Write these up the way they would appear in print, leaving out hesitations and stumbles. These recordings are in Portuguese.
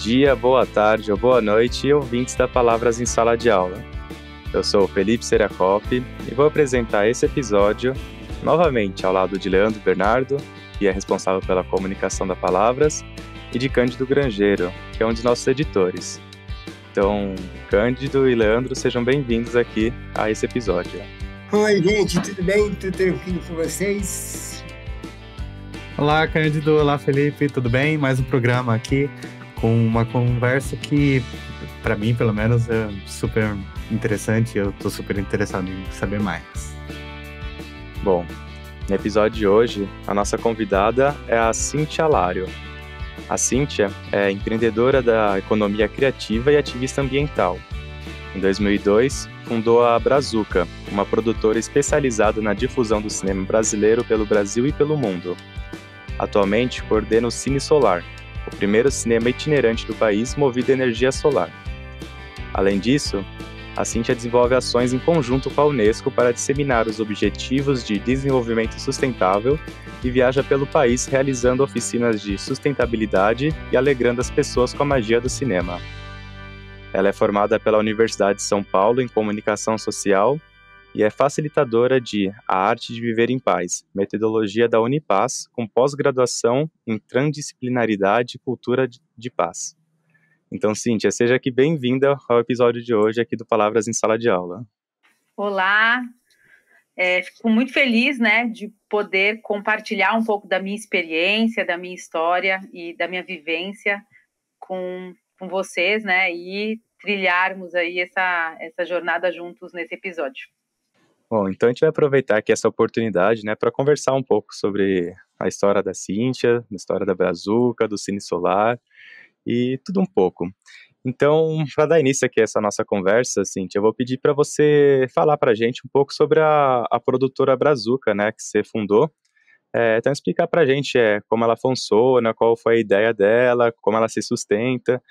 dia, boa tarde ou boa noite, ouvintes da Palavras em Sala de Aula. Eu sou o Felipe Seriacop e vou apresentar esse episódio novamente ao lado de Leandro Bernardo, que é responsável pela comunicação da Palavras, e de Cândido Grangeiro, que é um de nossos editores. Então, Cândido e Leandro, sejam bem-vindos aqui a esse episódio. Oi, gente, tudo bem? Tudo tranquilo com vocês? Olá, Cândido. Olá, Felipe. Tudo bem? Mais um programa aqui com uma conversa que, para mim, pelo menos, é super interessante. Eu estou super interessado em saber mais. Bom, no episódio de hoje, a nossa convidada é a Cíntia Lário. A Cíntia é empreendedora da economia criativa e ativista ambiental. Em 2002, fundou a Brazuca, uma produtora especializada na difusão do cinema brasileiro pelo Brasil e pelo mundo. Atualmente, coordena o Cine Solar, o primeiro cinema itinerante do país movido a energia solar. Além disso, a Cíntia desenvolve ações em conjunto com a Unesco para disseminar os Objetivos de Desenvolvimento Sustentável e viaja pelo país realizando oficinas de sustentabilidade e alegrando as pessoas com a magia do cinema. Ela é formada pela Universidade de São Paulo em Comunicação Social e é facilitadora de A Arte de Viver em Paz, metodologia da Unipaz, com pós-graduação em Transdisciplinaridade e Cultura de Paz. Então, Cíntia, seja aqui bem-vinda ao episódio de hoje aqui do Palavras em Sala de Aula. Olá, fico muito feliz, de poder compartilhar um pouco da minha experiência, da minha história e da minha vivência com vocês, e trilharmos aí essa jornada juntos nesse episódio. Bom, então a gente vai aproveitar aqui essa oportunidade, para conversar um pouco sobre a história da Cíntia, a história da Brazuca, do Cine Solar e tudo um pouco. Então, para dar início aqui a essa nossa conversa, Cíntia, eu vou pedir para você falar para a gente um pouco sobre a produtora Brazuca, que você fundou. Então, explicar para a gente como ela funciona, qual foi a ideia dela, como ela se sustenta.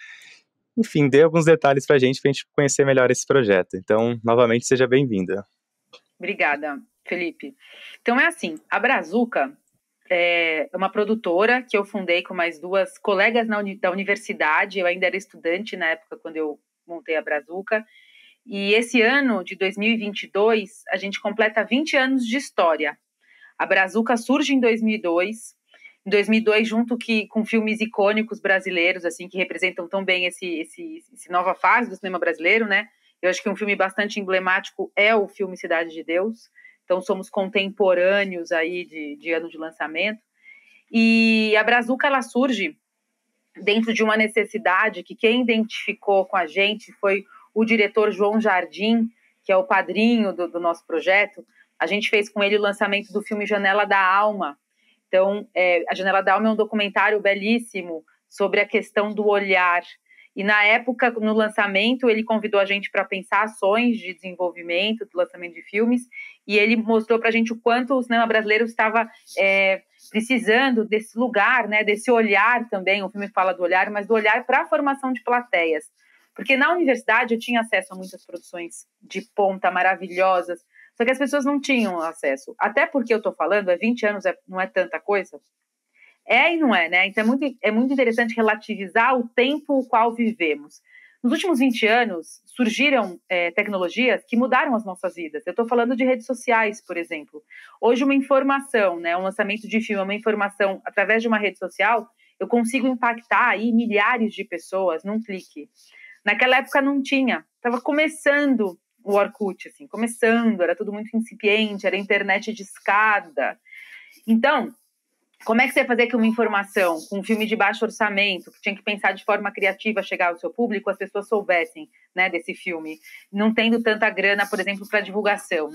Enfim, dê alguns detalhes para a gente conhecer melhor esse projeto. Então, novamente, seja bem-vinda. Obrigada, Felipe. Então, é assim, a Brazuca é uma produtora que eu fundei com mais duas colegas da universidade. Eu ainda era estudante na época quando eu montei a Brazuca. E esse ano de 2022, a gente completa 20 anos de história. A Brazuca surge em 2002. Em 2002, junto com filmes icônicos brasileiros, assim, que representam tão bem esse nova fase do cinema brasileiro, Eu acho que um filme bastante emblemático é o filme Cidade de Deus. Então, somos contemporâneos aí de ano de lançamento. E a Brazuca, ela surge dentro de uma necessidade que quem identificou com a gente foi o diretor João Jardim, que é o padrinho do nosso projeto. A gente fez com ele o lançamento do filme Janela da Alma. Então, a Janela da Alma é um documentário belíssimo sobre a questão do olhar. E na época, no lançamento, ele convidou a gente para pensar ações de desenvolvimento, do lançamento de filmes, e ele mostrou para a gente o quanto o cinema brasileiro estava precisando desse lugar, desse olhar também. O filme fala do olhar, mas do olhar para a formação de plateias. Porque na universidade eu tinha acesso a muitas produções de ponta maravilhosas, só que as pessoas não tinham acesso. Até porque eu estou falando, 20 anos não é tanta coisa. E não é, Então é muito interessante relativizar o tempo o qual vivemos. Nos últimos 20 anos, surgiram tecnologias que mudaram as nossas vidas. Eu estou falando de redes sociais, por exemplo. Hoje, uma informação, um lançamento de filme, uma informação através de uma rede social, eu consigo impactar aí milhares de pessoas num clique. Naquela época não tinha. Estava começando o Orkut, assim, era tudo muito incipiente, era internet de escada. Então, como é que você ia fazer que uma informação, com um filme de baixo orçamento, que tinha que pensar de forma criativa chegar ao seu público, as pessoas soubessem, desse filme, não tendo tanta grana, por exemplo, para divulgação,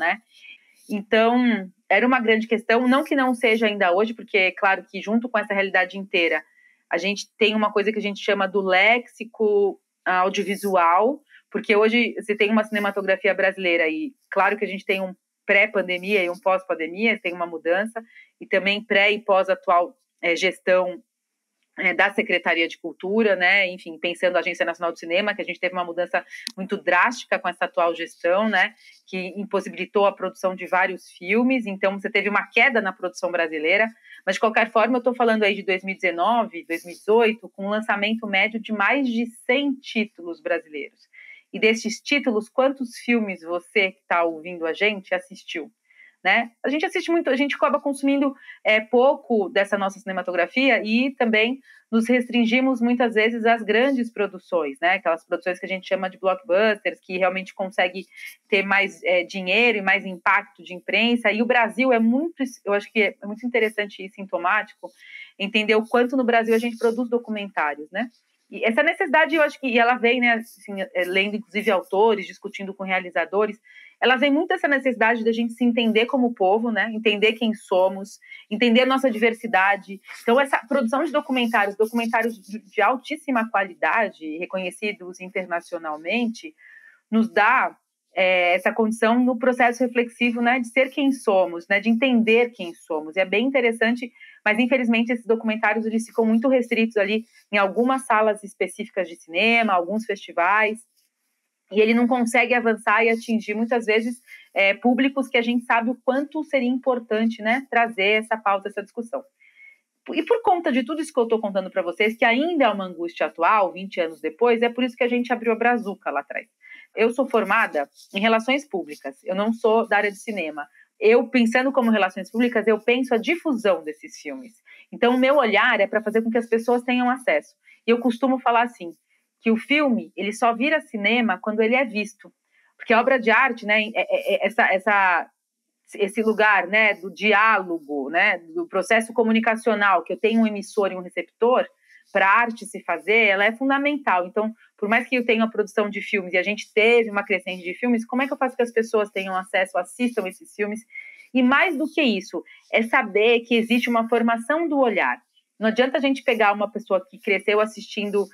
Então, era uma grande questão, não que não seja ainda hoje, porque é claro que junto com essa realidade inteira, a gente tem uma coisa que a gente chama do léxico audiovisual, porque hoje você tem uma cinematografia brasileira e claro que a gente tem um pré-pandemia e um pós-pandemia, tem uma mudança, e também pré- e pós-atual gestão da Secretaria de Cultura, enfim, pensando a Agência Nacional do Cinema, que a gente teve uma mudança muito drástica com essa atual gestão, que impossibilitou a produção de vários filmes, então você teve uma queda na produção brasileira, Mas, de qualquer forma, eu estou falando aí de 2019, 2018, com um lançamento médio de mais de 100 títulos brasileiros. E desses títulos, quantos filmes você que está ouvindo a gente assistiu? Né? A gente assiste muito, a gente acaba consumindo pouco dessa nossa cinematografia e também nos restringimos muitas vezes às grandes produções, né? Aquelas produções que a gente chama de blockbusters, que realmente consegue ter mais dinheiro e mais impacto de imprensa. E o Brasil eu acho que é muito interessante e sintomático entender o quanto no Brasil a gente produz documentários, né? E essa necessidade, eu acho que ela vem, né, assim, lendo inclusive autores, discutindo com realizadores, ela vem muito dessa necessidade da gente se entender como povo, né, entender quem somos, entender a nossa diversidade. Então, essa produção de documentários de altíssima qualidade, reconhecidos internacionalmente, nos dá essa condição no processo reflexivo, né, de ser quem somos, né, de entender quem somos. E é bem interessante, mas infelizmente esses documentários eles ficam muito restritos ali em algumas salas específicas de cinema, alguns festivais, e ele não consegue avançar e atingir muitas vezes públicos que a gente sabe o quanto seria importante, né, trazer essa pauta, essa discussão. E por conta de tudo isso que eu estou contando para vocês, que ainda é uma angústia atual, 20 anos depois, é por isso que a gente abriu a Brazuca lá atrás. Eu sou formada em relações públicas, eu não sou da área de cinema. Eu, pensando como relações públicas, eu penso a difusão desses filmes. Então, o meu olhar é para fazer com que as pessoas tenham acesso. E eu costumo falar assim, que o filme, ele só vira cinema quando ele é visto. Porque a obra de arte, né, esse lugar, né, do diálogo, né, do processo comunicacional, que eu tenho um emissor e um receptor, para a arte se fazer, ela é fundamental. Então, por mais que eu tenha a produção de filmes, e a gente teve uma crescente de filmes, como é que eu faço que as pessoas tenham acesso, assistam esses filmes? E mais do que isso, é saber que existe uma formação do olhar. Não adianta a gente pegar uma pessoa que cresceu assistindo,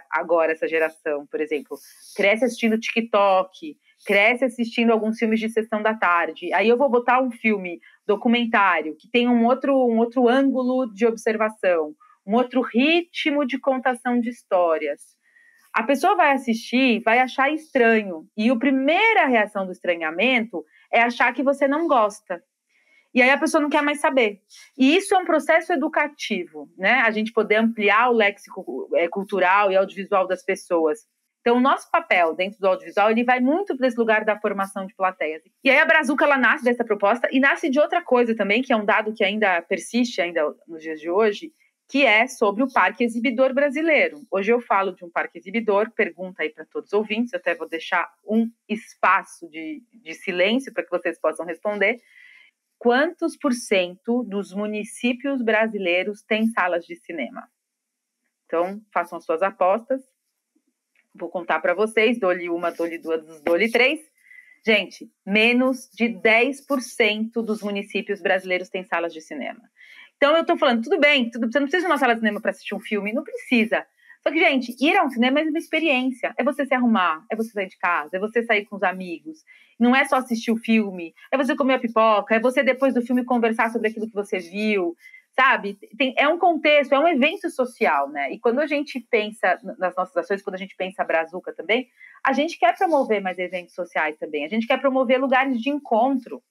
agora, essa geração, por exemplo, cresce assistindo TikTok, cresce assistindo alguns filmes de sessão da tarde, aí eu vou botar um filme documentário que tem um outro ângulo de observação, um outro ritmo de contação de histórias. A pessoa vai assistir, vai achar estranho. E a primeira reação do estranhamento é achar que você não gosta. E aí a pessoa não quer mais saber. E isso é um processo educativo, né? A gente poder ampliar o léxico cultural e audiovisual das pessoas. Então, o nosso papel dentro do audiovisual, ele vai muito para esse lugar da formação de plateias. E aí a Brazuca, ela nasce dessa proposta e nasce de outra coisa também, que é um dado que ainda persiste ainda nos dias de hoje, que é sobre o Parque Exibidor brasileiro. Hoje eu falo de um parque exibidor, pergunta aí para todos os ouvintes, eu até vou deixar um espaço de silêncio para que vocês possam responder. Quantos % dos municípios brasileiros têm salas de cinema? Então, façam as suas apostas. Vou contar para vocês, dou-lhe uma, dou-lhe duas, dou-lhe três. Gente, menos de 10% dos municípios brasileiros têm salas de cinema. Então, eu estou falando, tudo bem, você não precisa de uma sala de cinema para assistir um filme, não precisa. Só que, gente, ir a um cinema é uma experiência. É você se arrumar, é você sair de casa, é você sair com os amigos. Não é só assistir o filme, é você comer a pipoca, é você, depois do filme, conversar sobre aquilo que você viu, sabe? É um contexto, é um evento social, né? E quando a gente pensa nas nossas ações, quando a gente pensa a Brazuca também, a gente quer promover mais eventos sociais também, a gente quer promover lugares de encontro.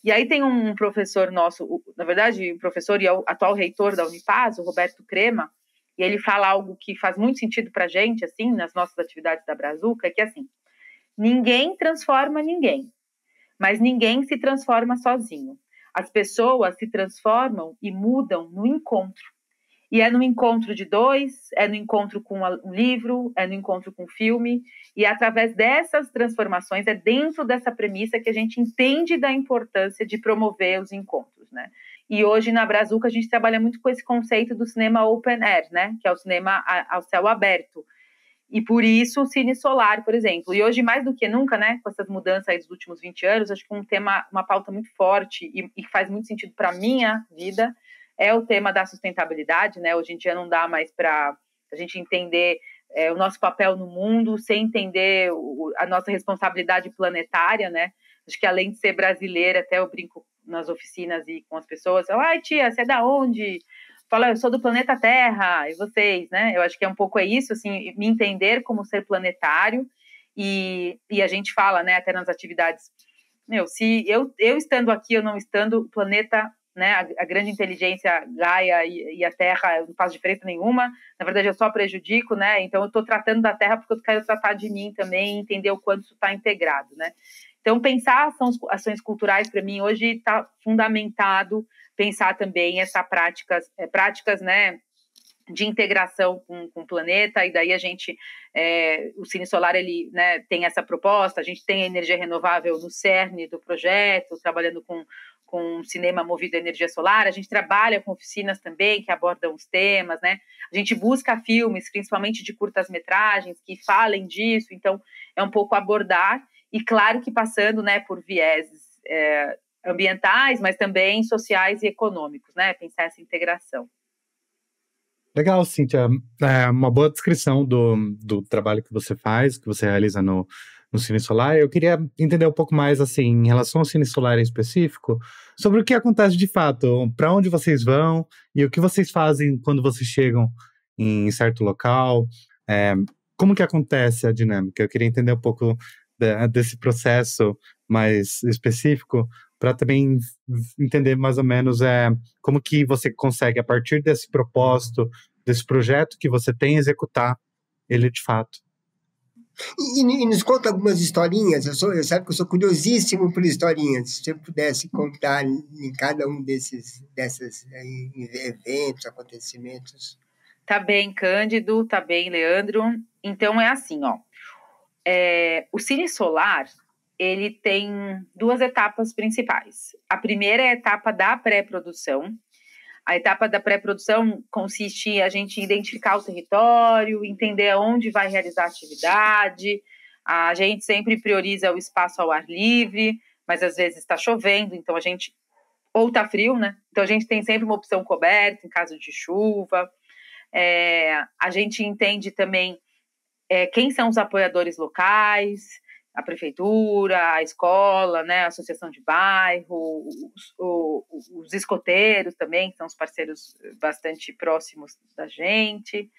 E aí tem um professor nosso, na verdade, um professor e atual reitor da Unipaz, o Roberto Crema, e ele fala algo que faz muito sentido para a gente, assim, nas nossas atividades da Brazuca, que é assim, ninguém transforma ninguém, mas ninguém se transforma sozinho. As pessoas se transformam e mudam no encontro. E é no encontro de dois, é no encontro com um livro, é no encontro com um filme, e através dessas transformações, é dentro dessa premissa que a gente entende da importância de promover os encontros, né? E hoje na Brazuca a gente trabalha muito com esse conceito do cinema open air, né? Que é o cinema ao céu aberto. E por isso o Cine Solar, por exemplo. E hoje, mais do que nunca, né, com essas mudanças aí dos últimos 20 anos, acho que um tema, uma pauta muito forte e faz muito sentido para a minha vida, é o tema da sustentabilidade, né? Hoje em dia não dá mais para a gente entender o nosso papel no mundo sem entender a nossa responsabilidade planetária, né? Acho que além de ser brasileira, até eu brinco nas oficinas e com as pessoas, ai tia, você é da onde? Fala, eu sou do planeta Terra, e vocês, né? Eu acho que é um pouco isso, assim, me entender como ser planetário, e a gente fala, né, até nas atividades, se eu estando aqui ou não estando, o planeta né? A grande inteligência Gaia e a Terra não faz diferença nenhuma. Na verdade, eu só prejudico, né? Então, eu estou tratando da Terra porque eu quero tratar de mim também, entender o quanto isso está integrado, né? Então, pensar ações culturais, para mim, hoje está fundamentado pensar também essas práticas, né, de integração com o planeta, e daí a gente, o Cine Solar, ele, né, tem essa proposta, a gente tem a energia renovável no cerne do projeto, trabalhando com cinema movido a energia solar, a gente trabalha com oficinas também que abordam os temas, né, a gente busca filmes, principalmente de curtas-metragens, que falem disso, então é um pouco abordar, e claro que passando, né, por vieses ambientais, mas também sociais e econômicos, né, pensar essa integração. Legal, Cíntia. É uma boa descrição do trabalho que você faz, que você realiza no Cine Solar. Eu queria entender um pouco mais, assim, em relação ao Cine Solar em específico, sobre o que acontece de fato, para onde vocês vão e o que vocês fazem quando vocês chegam em certo local. Como que acontece a dinâmica? Eu queria entender um pouco desse processo mais específico, para também entender mais ou menos como que você consegue, a partir desse propósito, desse projeto que você tem, executar ele de fato. E nos conta algumas historinhas. Eu sabe que eu sou curiosíssimo por historinhas. Se você pudesse contar em cada um desses eventos, acontecimentos. Tá bem, Cândido, tá bem, Leandro. Então é assim, ó. O Cine Solar, ele tem 2 etapas principais. A primeira é a etapa da pré-produção. A etapa da pré-produção consiste em a gente identificar o território, entender aonde vai realizar a atividade. A gente sempre prioriza o espaço ao ar livre, mas às vezes está chovendo, então ou está frio, né? Então a gente tem sempre uma opção coberta em caso de chuva. A gente entende também quem são os apoiadores locais, a prefeitura, a escola, né, a associação de bairro, os escoteiros também, que são os parceiros bastante próximos da gente.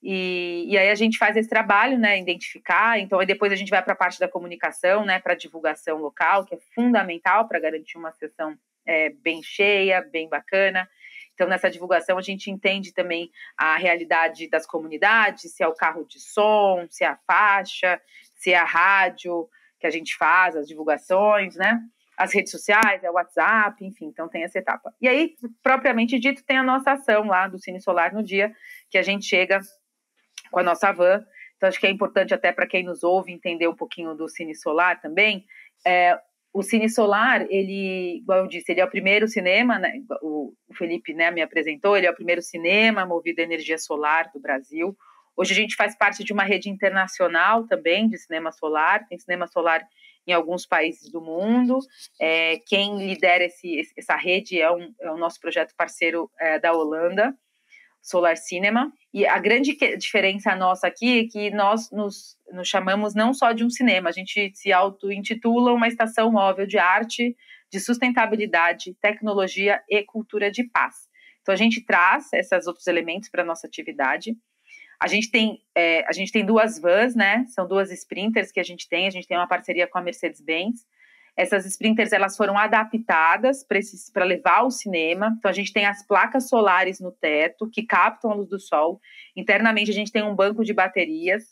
E aí a gente faz esse trabalho, né, identificar. Então, aí depois a gente vai para a parte da comunicação, né, para a divulgação local, que é fundamental para garantir uma sessão bem cheia, bem bacana. Então, nessa divulgação, a gente entende também a realidade das comunidades, se é o carro de som, se é a faixa, se é a rádio que a gente faz, as divulgações, né? As redes sociais, o WhatsApp, enfim, então tem essa etapa. E aí, propriamente dito, tem a nossa ação lá do Cine Solar no dia que a gente chega com a nossa van. Então, acho que é importante até para quem nos ouve entender um pouquinho do Cine Solar também. O Cine Solar, ele, igual eu disse, ele é o primeiro cinema, né, o Felipe, né, me apresentou, ele é o primeiro cinema movido a energia solar do Brasil. Hoje a gente faz parte de uma rede internacional também de cinema solar, tem cinema solar em alguns países do mundo. Quem lidera essa rede é o nosso projeto parceiro da Holanda, Solar Cinema, e a grande diferença nossa aqui é que nós nos chamamos não só de um cinema, a gente se auto-intitula uma estação móvel de arte, de sustentabilidade, tecnologia e cultura de paz. Então a gente traz esses outros elementos para a nossa atividade. A gente tem 2 vans, né? São 2 sprinters que a gente tem uma parceria com a Mercedes-Benz. Essas sprinters, elas foram adaptadas para levar ao cinema. Então, a gente tem as placas solares no teto, que captam a luz do sol. Internamente, a gente tem um banco de baterias.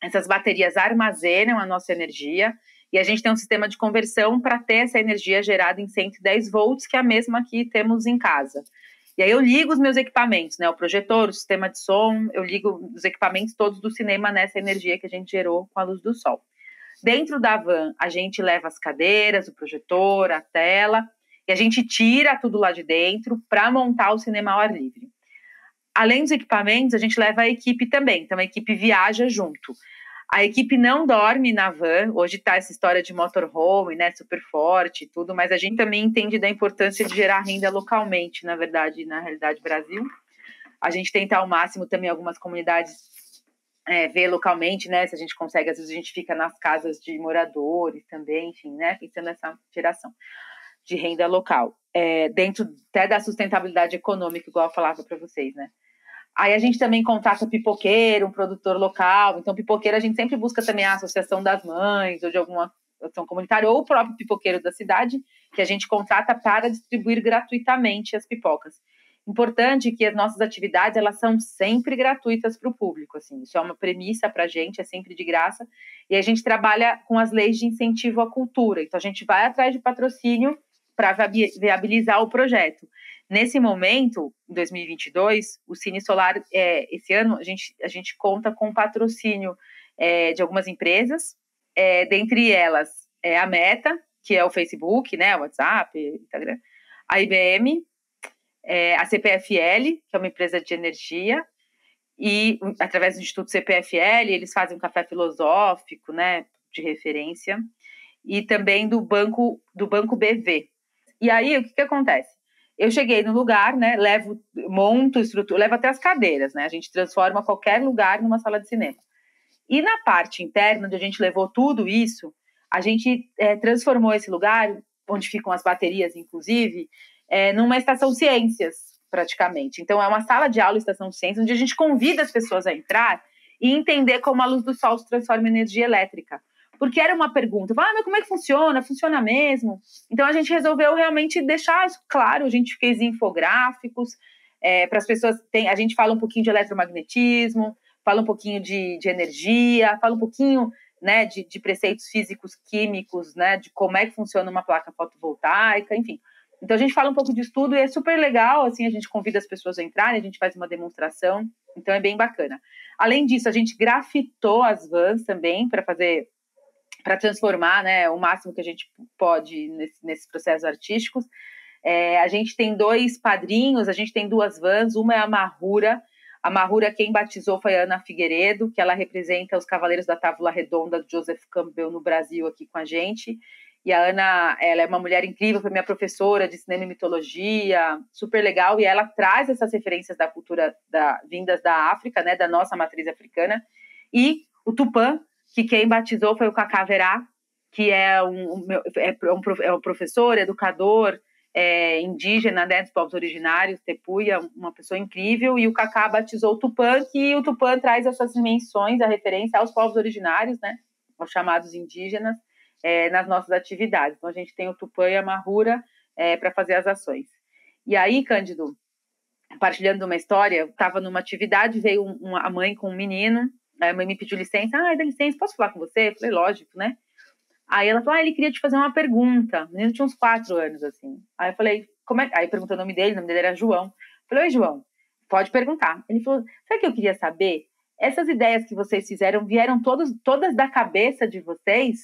Essas baterias armazenam a nossa energia. E a gente tem um sistema de conversão para ter essa energia gerada em 110 volts, que é a mesma que temos em casa. E aí eu ligo os meus equipamentos, né? O projetor, o sistema de som, eu ligo os equipamentos todos do cinema nessa energia que a gente gerou com a luz do sol. Dentro da van, a gente leva as cadeiras, o projetor, a tela, e a gente tira tudo lá de dentro para montar o cinema ao ar livre. Além dos equipamentos, a gente leva a equipe também, então a equipe viaja junto. A equipe não dorme na van, hoje está essa história de motorhome, né, super forte e tudo, mas a gente também entende da importância de gerar renda localmente, na verdade, na realidade Brasil. A gente tenta ao máximo também algumas comunidades ver localmente, né, se a gente consegue, às vezes a gente fica nas casas de moradores também, enfim, né, pensando nessa geração de renda local, dentro até da sustentabilidade econômica, igual eu falava para vocês, né. Aí a gente também contrata pipoqueiro, um produtor local, então pipoqueiro a gente sempre busca também a associação das mães, ou de alguma ação comunitária, ou o próprio pipoqueiro da cidade, que a gente contrata para distribuir gratuitamente as pipocas. Importante que as nossas atividades, elas são sempre gratuitas para o público, assim, isso é uma premissa para a gente, é sempre de graça, e a gente trabalha com as leis de incentivo à cultura, então a gente vai atrás de patrocínio para viabilizar o projeto. Nesse momento, em 2022, o Cine Solar, esse ano, a gente conta com patrocínio de algumas empresas, dentre elas a Meta, que é o Facebook, né, o WhatsApp, Instagram, a IBM, a CPFL, que é uma empresa de energia, e através do Instituto CPFL, eles fazem um café filosófico, né, de referência, e também do Banco BV. E aí, o que acontece? Eu cheguei no lugar, né, monto estrutura, levo até as cadeiras, né, a gente transforma qualquer lugar numa sala de cinema. E na parte interna, onde a gente levou tudo isso, a gente transformou esse lugar, onde ficam as baterias, inclusive, numa estação ciências, praticamente. Então, é uma sala de aula, estação ciências, onde a gente convida as pessoas a entrar e entender como a luz do sol se transforma em energia elétrica. Porque era uma pergunta, mas como é que funciona? Funciona mesmo? Então, a gente resolveu realmente deixar isso claro, a gente fez infográficos, para as pessoas, a gente fala um pouquinho de eletromagnetismo, fala um pouquinho de energia, fala um pouquinho, né, de preceitos físicos, químicos, né, de como é que funciona uma placa fotovoltaica, enfim. Então, a gente fala um pouco disso tudo e é super legal, assim, a gente convida as pessoas a entrarem, a gente faz uma demonstração, então é bem bacana. Além disso, a gente grafitou as vans também para transformar, né, o máximo que a gente pode nesses processos artísticos. A gente tem 2 padrinhos, a gente tem 2 vans, uma é a Mahura. A Mahura, quem batizou foi a Ana Figueiredo, que ela representa os Cavaleiros da Távola Redonda do Joseph Campbell no Brasil aqui com a gente. E a Ana, ela é uma mulher incrível, foi minha professora de cinema e mitologia, super legal, e ela traz essas referências da cultura vindas da África, né, da nossa matriz africana. E o Tupã, que quem batizou foi o Cacá Verá, que é um professor, educador, indígena, né, dos povos originários, Tepuia, uma pessoa incrível, e o Cacá batizou o Tupã, que o Tupã traz essas dimensões, a referência aos povos originários, né, aos chamados indígenas, nas nossas atividades. Então, a gente tem o Tupã e a Mahura para fazer as ações. E aí, Cândido, compartilhando de uma história, eu estava numa atividade, veio a mãe com um menino, a mãe me pediu licença, dá licença, posso falar com você? Eu falei, lógico, né? Aí ela falou, ele queria te fazer uma pergunta. O menino tinha uns 4 anos, assim. Aí eu falei, Aí perguntou o nome dele era João. Eu falei, oi, João, pode perguntar. Ele falou, sabe o que eu queria saber? Essas ideias que vocês fizeram vieram todas da cabeça de vocês?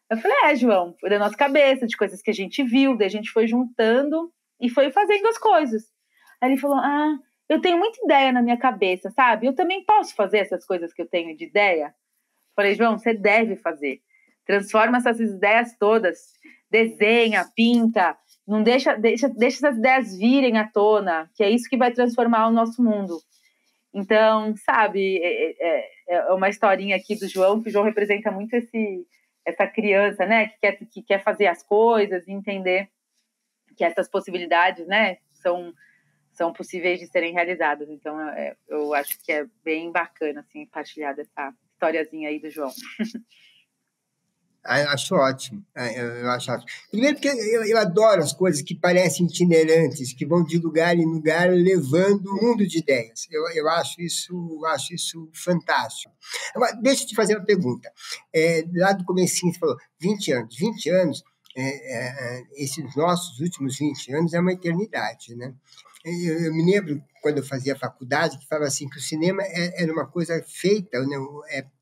Eu falei, João, foi da nossa cabeça, de coisas que a gente viu, daí a gente foi juntando e foi fazendo as coisas. Aí ele falou, eu tenho muita ideia na minha cabeça, sabe? Eu também posso fazer essas coisas que eu tenho de ideia? Eu falei, João, você deve fazer. Transforma essas ideias todas, desenha, pinta, não deixa essas ideias virem à tona, que é isso que vai transformar o nosso mundo. Então, sabe, é uma historinha aqui do João, que o João representa muito essa criança, né, que quer fazer as coisas e entender que essas possibilidades, né, são possíveis de serem realizadas. Então, eu acho que é bem bacana, assim, partilhar dessa historiazinha aí do João. Eu acho ótimo. Eu acho ótimo. Primeiro porque eu adoro as coisas que parecem itinerantes, que vão de lugar em lugar levando um mundo de ideias. Eu acho isso fantástico. Agora, deixa eu te fazer uma pergunta. Lá do comecinho você falou 20 anos. 20 anos, esses nossos últimos 20 anos é uma eternidade, né? Eu me lembro, quando eu fazia faculdade, que falava assim, que o cinema era uma coisa feita, né,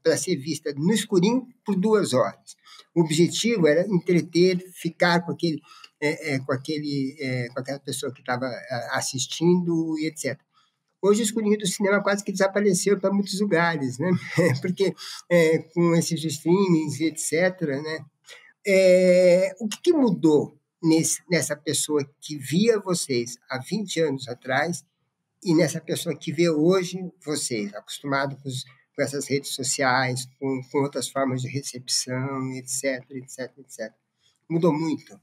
para ser vista no escurinho por 2 horas. O objetivo era entreter, ficar com aquela pessoa que estava assistindo e etc. Hoje o escurinho do cinema quase que desapareceu para muitos lugares, né? Porque com esses streamings e etc., né? O que mudou nessa pessoa que via vocês há 20 anos atrás e nessa pessoa que vê hoje vocês, acostumado com essas redes sociais, com outras formas de recepção, etc. Mudou muito.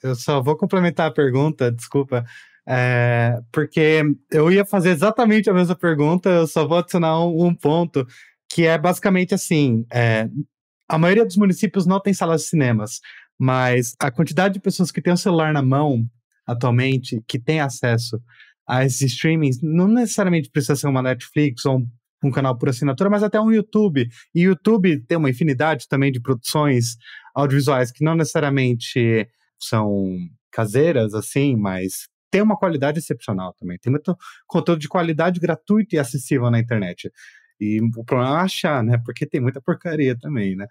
Eu só vou complementar a pergunta, desculpa, porque eu ia fazer exatamente a mesma pergunta, eu só vou adicionar um ponto, que é basicamente assim, a maioria dos municípios não tem salas de cinemas, mas a quantidade de pessoas que têm o celular na mão atualmente, que tem acesso a esses streamings, não necessariamente precisa ser uma Netflix ou um canal por assinatura, mas até um YouTube. E o YouTube tem uma infinidade também de produções audiovisuais que não necessariamente são caseiras, assim, mas tem uma qualidade excepcional também. Tem muito conteúdo de qualidade gratuito e acessível na internet. E o problema é achar, né? Porque tem muita porcaria também, né?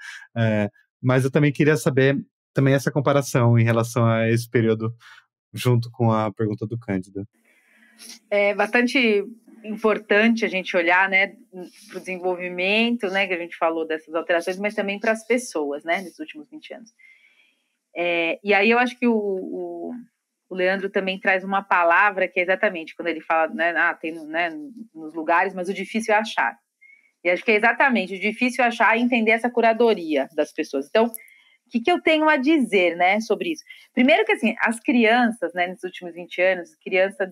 Mas eu também queria saber também essa comparação em relação a esse período, junto com a pergunta do Cândido. É bastante importante a gente olhar, né, para o desenvolvimento, né, que a gente falou dessas alterações, mas também para as pessoas, né, nesses últimos 20 anos. E aí eu acho que o Leandro também traz uma palavra que é exatamente quando ele fala, né, tem, né, nos lugares, mas o difícil é achar. E acho que é exatamente o difícil é achar e entender essa curadoria das pessoas. Então, o que eu tenho a dizer, né, sobre isso? Primeiro que, assim, as crianças, né, nesses últimos 20 anos, crianças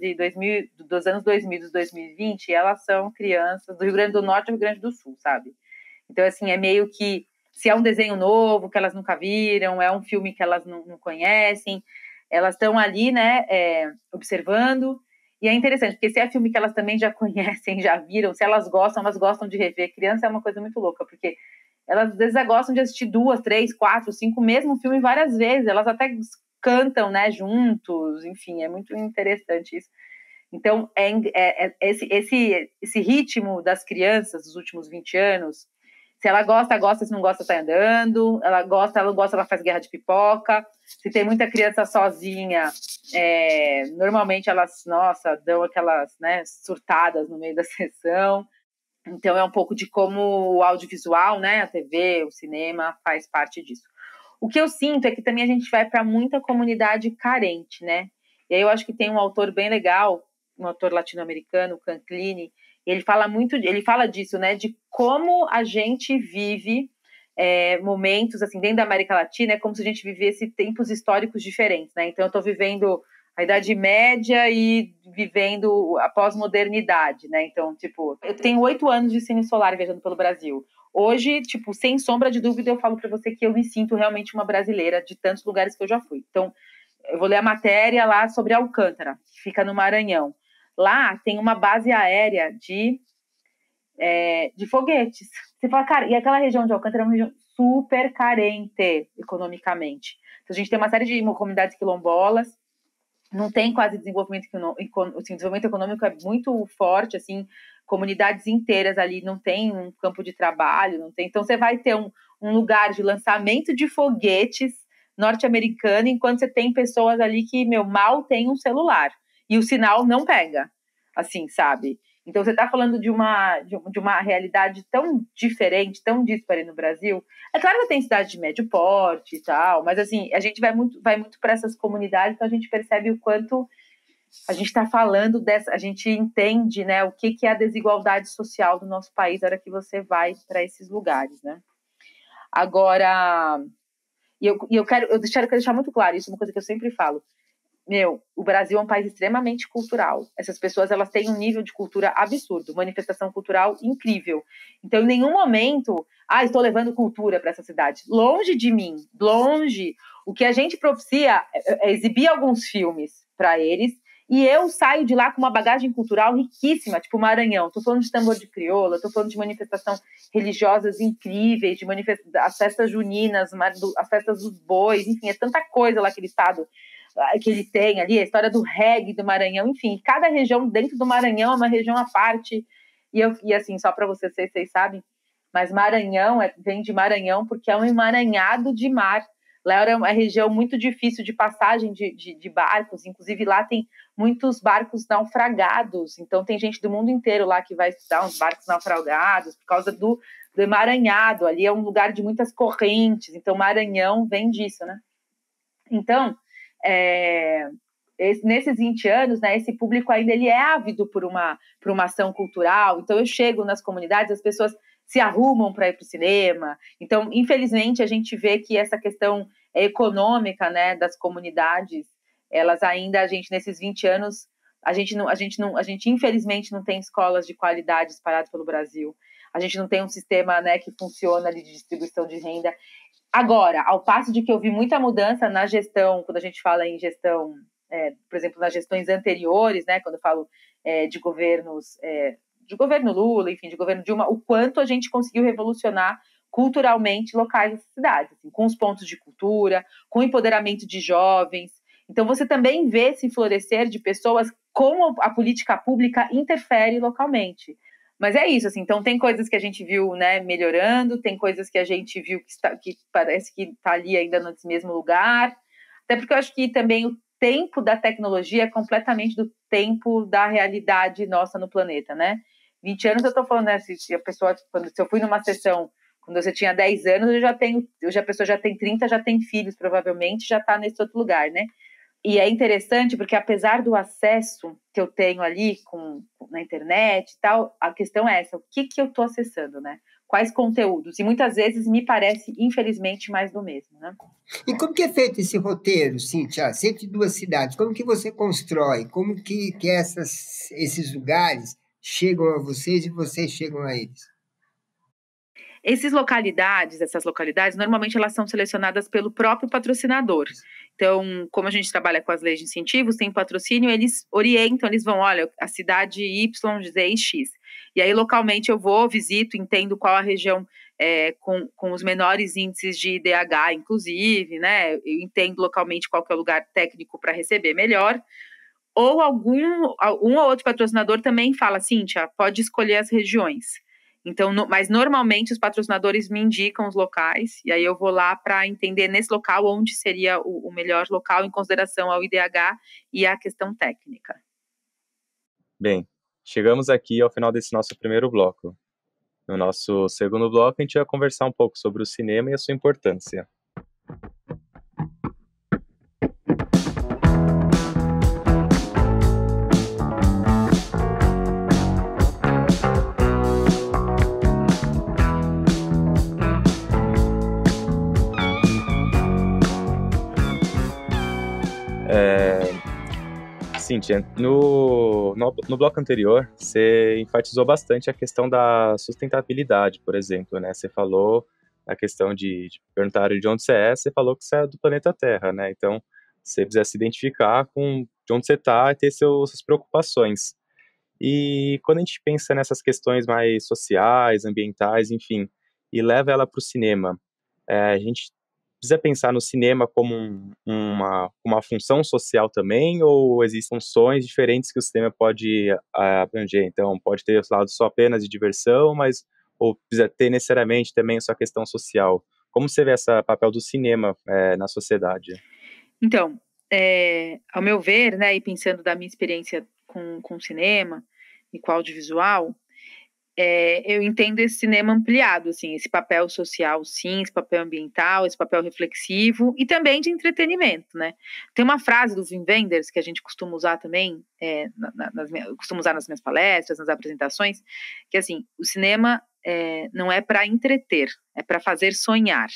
dos anos 2000 e dos 2020, elas são crianças do Rio Grande do Norte e Rio Grande do Sul, sabe? Então, assim, é meio que, se é um desenho novo que elas nunca viram, é um filme que elas não conhecem, elas estão ali, né, observando. E é interessante, porque se é filme que elas também já conhecem, já viram, se elas gostam de rever. Criança é uma coisa muito louca, porque elas às vezes gostam de assistir 2, 3, 4, 5, mesmo filme várias vezes. Elas até cantam, né, juntos. Enfim, é muito interessante isso. Então, esse ritmo das crianças dos últimos 20 anos, se ela gosta, se não gosta, sai andando. Ela gosta, ela faz guerra de pipoca. Se tem muita criança sozinha, normalmente elas, dão aquelas, né, surtadas no meio da sessão. Então, é um pouco de como o audiovisual, né, a TV, o cinema, faz parte disso. O que eu sinto é que também a gente vai para muita comunidade carente, né? E aí eu acho que tem um autor bem legal, um autor latino-americano, Canclini, e ele fala disso, né, de como a gente vive momentos, assim, dentro da América Latina, é como se a gente vivesse tempos históricos diferentes, né? Então, eu estou vivendo a Idade Média e vivendo a pós-modernidade, né? Então, tipo, eu tenho 8 anos de ensino solar viajando pelo Brasil. Hoje, tipo, sem sombra de dúvida, eu falo para você que eu me sinto realmente uma brasileira de tantos lugares que eu já fui. Então, eu vou ler a matéria lá sobre Alcântara, que fica no Maranhão. Lá tem uma base aérea de foguetes. Você fala, cara, e aquela região de Alcântara é uma região super carente economicamente. Então, a gente tem uma série de comunidades quilombolas, não tem quase desenvolvimento econômico, assim, desenvolvimento econômico é muito forte, assim, comunidades inteiras ali não tem um campo de trabalho, não tem. Então, você vai ter um lugar de lançamento de foguetes norte-americano, enquanto você tem pessoas ali que, mal tem um celular. E o sinal não pega, assim, sabe? Então, você está falando de uma realidade tão diferente, tão dispara no Brasil. É claro que tem cidade de médio porte e tal, mas, assim, a gente vai muito para essas comunidades, então a gente percebe o quanto a gente está falando a gente entende, né, o que é a desigualdade social do nosso país na hora que você vai para esses lugares, né? Agora, eu quero deixar muito claro, isso é uma coisa que eu sempre falo. O Brasil é um país extremamente cultural. Essas pessoas, elas têm um nível de cultura absurdo, manifestação cultural incrível. Então, em nenhum momento, estou levando cultura para essa cidade. Longe de mim, longe. O que a gente propicia é exibir alguns filmes para eles, e eu saio de lá com uma bagagem cultural riquíssima, tipo Maranhão. Estou falando de tambor de crioula, estou falando de manifestação religiosas incríveis, as festas juninas, as festas dos bois, enfim, é tanta coisa lá aquele estado que ele tem ali, a história do reggae do Maranhão, enfim, cada região dentro do Maranhão é uma região à parte, e assim, só para vocês sabem, mas Maranhão vem de Maranhão porque é um emaranhado de mar. Lá é uma região muito difícil de passagem de barcos, inclusive lá tem muitos barcos naufragados, então tem gente do mundo inteiro lá que vai estudar uns barcos naufragados por causa do emaranhado, ali é um lugar de muitas correntes, então Maranhão vem disso, né? Então, nesses 20 anos, né, esse público ainda ele é ávido por uma ação cultural. Então, eu chego nas comunidades, as pessoas se arrumam para ir para o cinema. Então, infelizmente, a gente vê que essa questão econômica, né, das comunidades, elas ainda, nesses 20 anos, a gente infelizmente não tem escolas de qualidade espalhadas pelo Brasil. a gente não tem um sistema, né, que funciona ali de distribuição de renda. Agora, ao passo de que eu vi muita mudança na gestão, quando a gente fala em gestão, por exemplo, nas gestões anteriores, né, quando eu falo de governos, de governo Lula, enfim, de governo Dilma, o quanto a gente conseguiu revolucionar culturalmente locais das cidades, assim, com os pontos de cultura, com o empoderamento de jovens. Então, você também vê se florescer de pessoas como a política pública interfere localmente. Mas é isso, assim, então tem coisas que a gente viu, né, melhorando, tem coisas que a gente viu que parece que está ali ainda no mesmo lugar, até porque eu acho que também o tempo da tecnologia é completamente do tempo da realidade nossa no planeta, né? 20 anos eu estou falando, né, se eu fui numa sessão, quando você tinha 10 anos, a pessoa já tem 30, já tem filhos, provavelmente, já está nesse outro lugar, né? E é interessante porque, apesar do acesso que eu tenho ali na internet e tal, a questão é essa, o que eu estou acessando, né? Quais conteúdos? E muitas vezes me parece, infelizmente, mais do mesmo, né? E como que é feito esse roteiro, Cíntia? 102 cidades, como que você constrói? Como que esses lugares chegam a vocês e vocês chegam a eles? Essas localidades, normalmente elas são selecionadas pelo próprio patrocinador. Então, como a gente trabalha com as leis de incentivos, tem patrocínio, eles orientam, eles vão, olha, a cidade Y, Z e X. E aí, localmente, eu vou, visito, entendo qual a região com os menores índices de IDH, inclusive, né? Eu entendo localmente qual que é o lugar técnico para receber melhor. Ou um ou outro patrocinador também fala, Cíntia, pode escolher as regiões. Então, mas normalmente os patrocinadores me indicam os locais, e aí eu vou lá para entender nesse local onde seria o melhor local em consideração ao IDH e à questão técnica. Bem, chegamos aqui ao final desse nosso primeiro bloco. No nosso segundo bloco, a gente vai conversar um pouco sobre o cinema e a sua importância. Cíntia, no bloco anterior, você enfatizou bastante a questão da sustentabilidade, por exemplo, né? Você falou a questão de perguntar de onde você falou que você é do planeta Terra, né? Então, você precisa se identificar com de onde você está e ter suas preocupações. E quando a gente pensa nessas questões mais sociais, ambientais, enfim, e leva ela para o cinema, a gente precisa pensar no cinema como uma função social também, ou existem funções diferentes que o cinema pode abranger? Então, pode ter o lado só apenas de diversão, mas ou precisa ter necessariamente também a sua questão social? Como você vê esse papel do cinema na sociedade? Então, ao meu ver, né, e pensando da minha experiência com cinema e com audiovisual, eu entendo esse cinema ampliado, assim, esse papel social, sim, esse papel ambiental, esse papel reflexivo e também de entretenimento, né? Tem uma frase do Wim Wenders que a gente costuma usar também, costumo usar nas minhas palestras, nas apresentações, que assim, o cinema não é para entreter, é para fazer sonhar.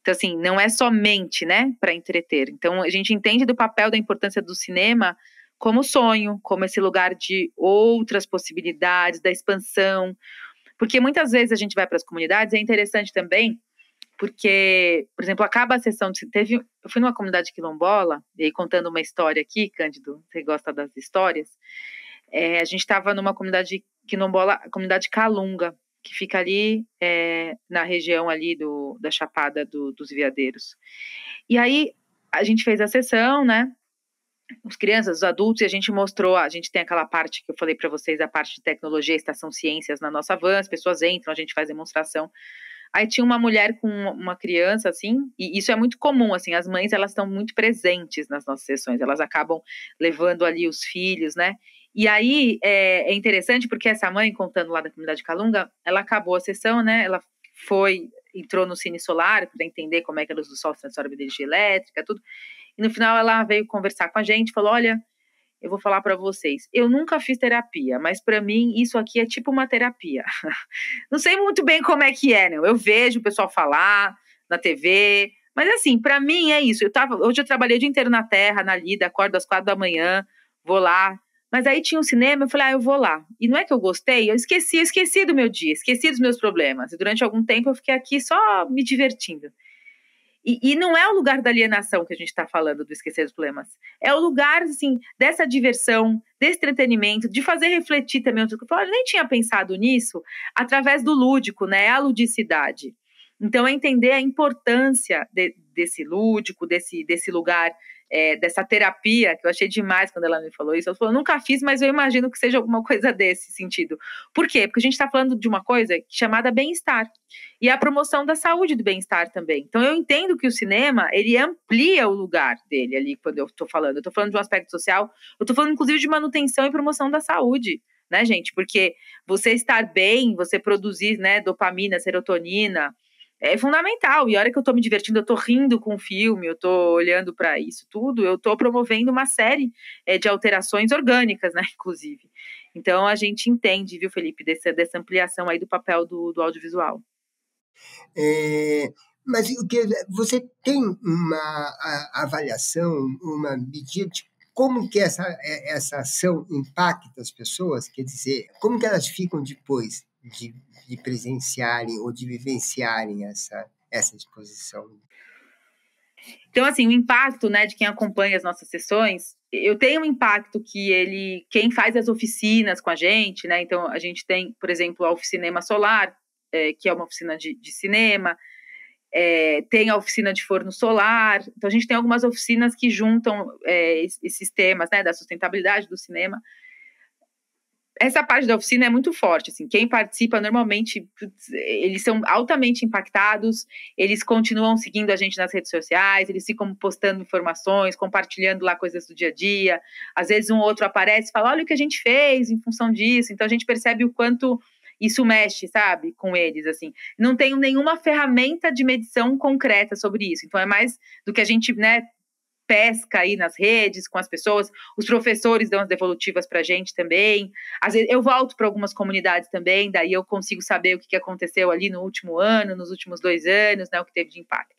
Então, assim, não é somente, né, para entreter. Então, a gente entende do papel da importância do cinema como sonho, como esse lugar de outras possibilidades, da expansão. Porque muitas vezes a gente vai para as comunidades, é interessante também, porque, por exemplo, acaba a sessão, eu fui numa comunidade quilombola, e aí contando uma história aqui, Cândido, você gosta das histórias, a gente estava numa comunidade quilombola, a comunidade Calunga, que fica ali na região ali da Chapada dos Veadeiros. E aí a gente fez a sessão, né? Os crianças, os adultos, e a gente mostrou, a gente tem aquela parte que eu falei para vocês, a parte de tecnologia, estação ciências na nossa van, as pessoas entram, a gente faz demonstração. Aí tinha uma mulher com uma criança, assim, e isso é muito comum, assim, as mães, elas estão muito presentes nas nossas sessões, elas acabam levando ali os filhos, né? E aí é interessante porque essa mãe, contando lá da comunidade Calunga, ela acabou a sessão, né? Ela entrou no Cine Solar para entender como é que a luz do sol transforma energia elétrica, tudo. E no final ela veio conversar com a gente, falou, olha, eu vou falar para vocês, eu nunca fiz terapia, mas para mim isso aqui é tipo uma terapia. Não sei muito bem como é que é, não. Eu vejo o pessoal falar na TV, mas assim, para mim é isso. Hoje eu trabalhei o dia inteiro na terra, na lida, acordo às 4 da manhã, vou lá, Mas aí tinha um cinema, eu falei, eu vou lá. E não é que eu gostei, eu esqueci do meu dia, esqueci dos meus problemas. E durante algum tempo eu fiquei aqui só me divertindo. E não é o lugar da alienação que a gente está falando, do esquecer dos problemas. É o lugar, assim, dessa diversão, desse entretenimento, de fazer refletir também. Eu nem tinha pensado nisso através do lúdico, né? A ludicidade. Então, é entender a importância desse lúdico, desse lugar, dessa terapia, que eu achei demais quando ela me falou isso. Ela falou, nunca fiz, mas eu imagino que seja alguma coisa desse sentido. Por quê? Porque a gente está falando de uma coisa chamada bem-estar. E a promoção da saúde e do bem-estar também. Então, eu entendo que o cinema, ele amplia o lugar dele ali, quando eu estou falando. Eu estou falando de um aspecto social, eu estou falando, inclusive, de manutenção e promoção da saúde, né, gente? Porque você estar bem, você produzir, né, dopamina, serotonina, é fundamental. E a hora que eu estou me divertindo, eu estou rindo com o filme, eu estou olhando para isso tudo, eu estou promovendo uma série de alterações orgânicas, né, inclusive. Então, a gente entende, viu, Felipe, dessa ampliação aí do papel do audiovisual. Mas você tem uma avaliação, uma medida de como que essa ação impacta as pessoas? Quer dizer, como que elas ficam depois de presenciarem ou de vivenciarem essa exposição? Então, assim, o impacto, né, de quem acompanha as nossas sessões, eu tenho um impacto que quem faz as oficinas com a gente, né, então a gente tem, por exemplo, a Oficinema Solar, que é uma oficina de cinema, tem a oficina de forno solar, então a gente tem algumas oficinas que juntam esses temas, né, da sustentabilidade do cinema. Essa parte da oficina é muito forte, assim, quem participa normalmente, eles são altamente impactados, eles continuam seguindo a gente nas redes sociais, eles ficam postando informações, compartilhando lá coisas do dia a dia, às vezes um outro aparece e fala, olha o que a gente fez em função disso, então a gente percebe o quanto isso mexe, sabe, com eles, assim. Não tenho nenhuma ferramenta de medição concreta sobre isso, então é mais do que a gente, né, pesca aí nas redes com as pessoas, os professores dão as devolutivas pra gente também, às vezes eu volto para algumas comunidades também, daí eu consigo saber o que aconteceu ali no último ano, nos últimos 2 anos, né, o que teve de impacto.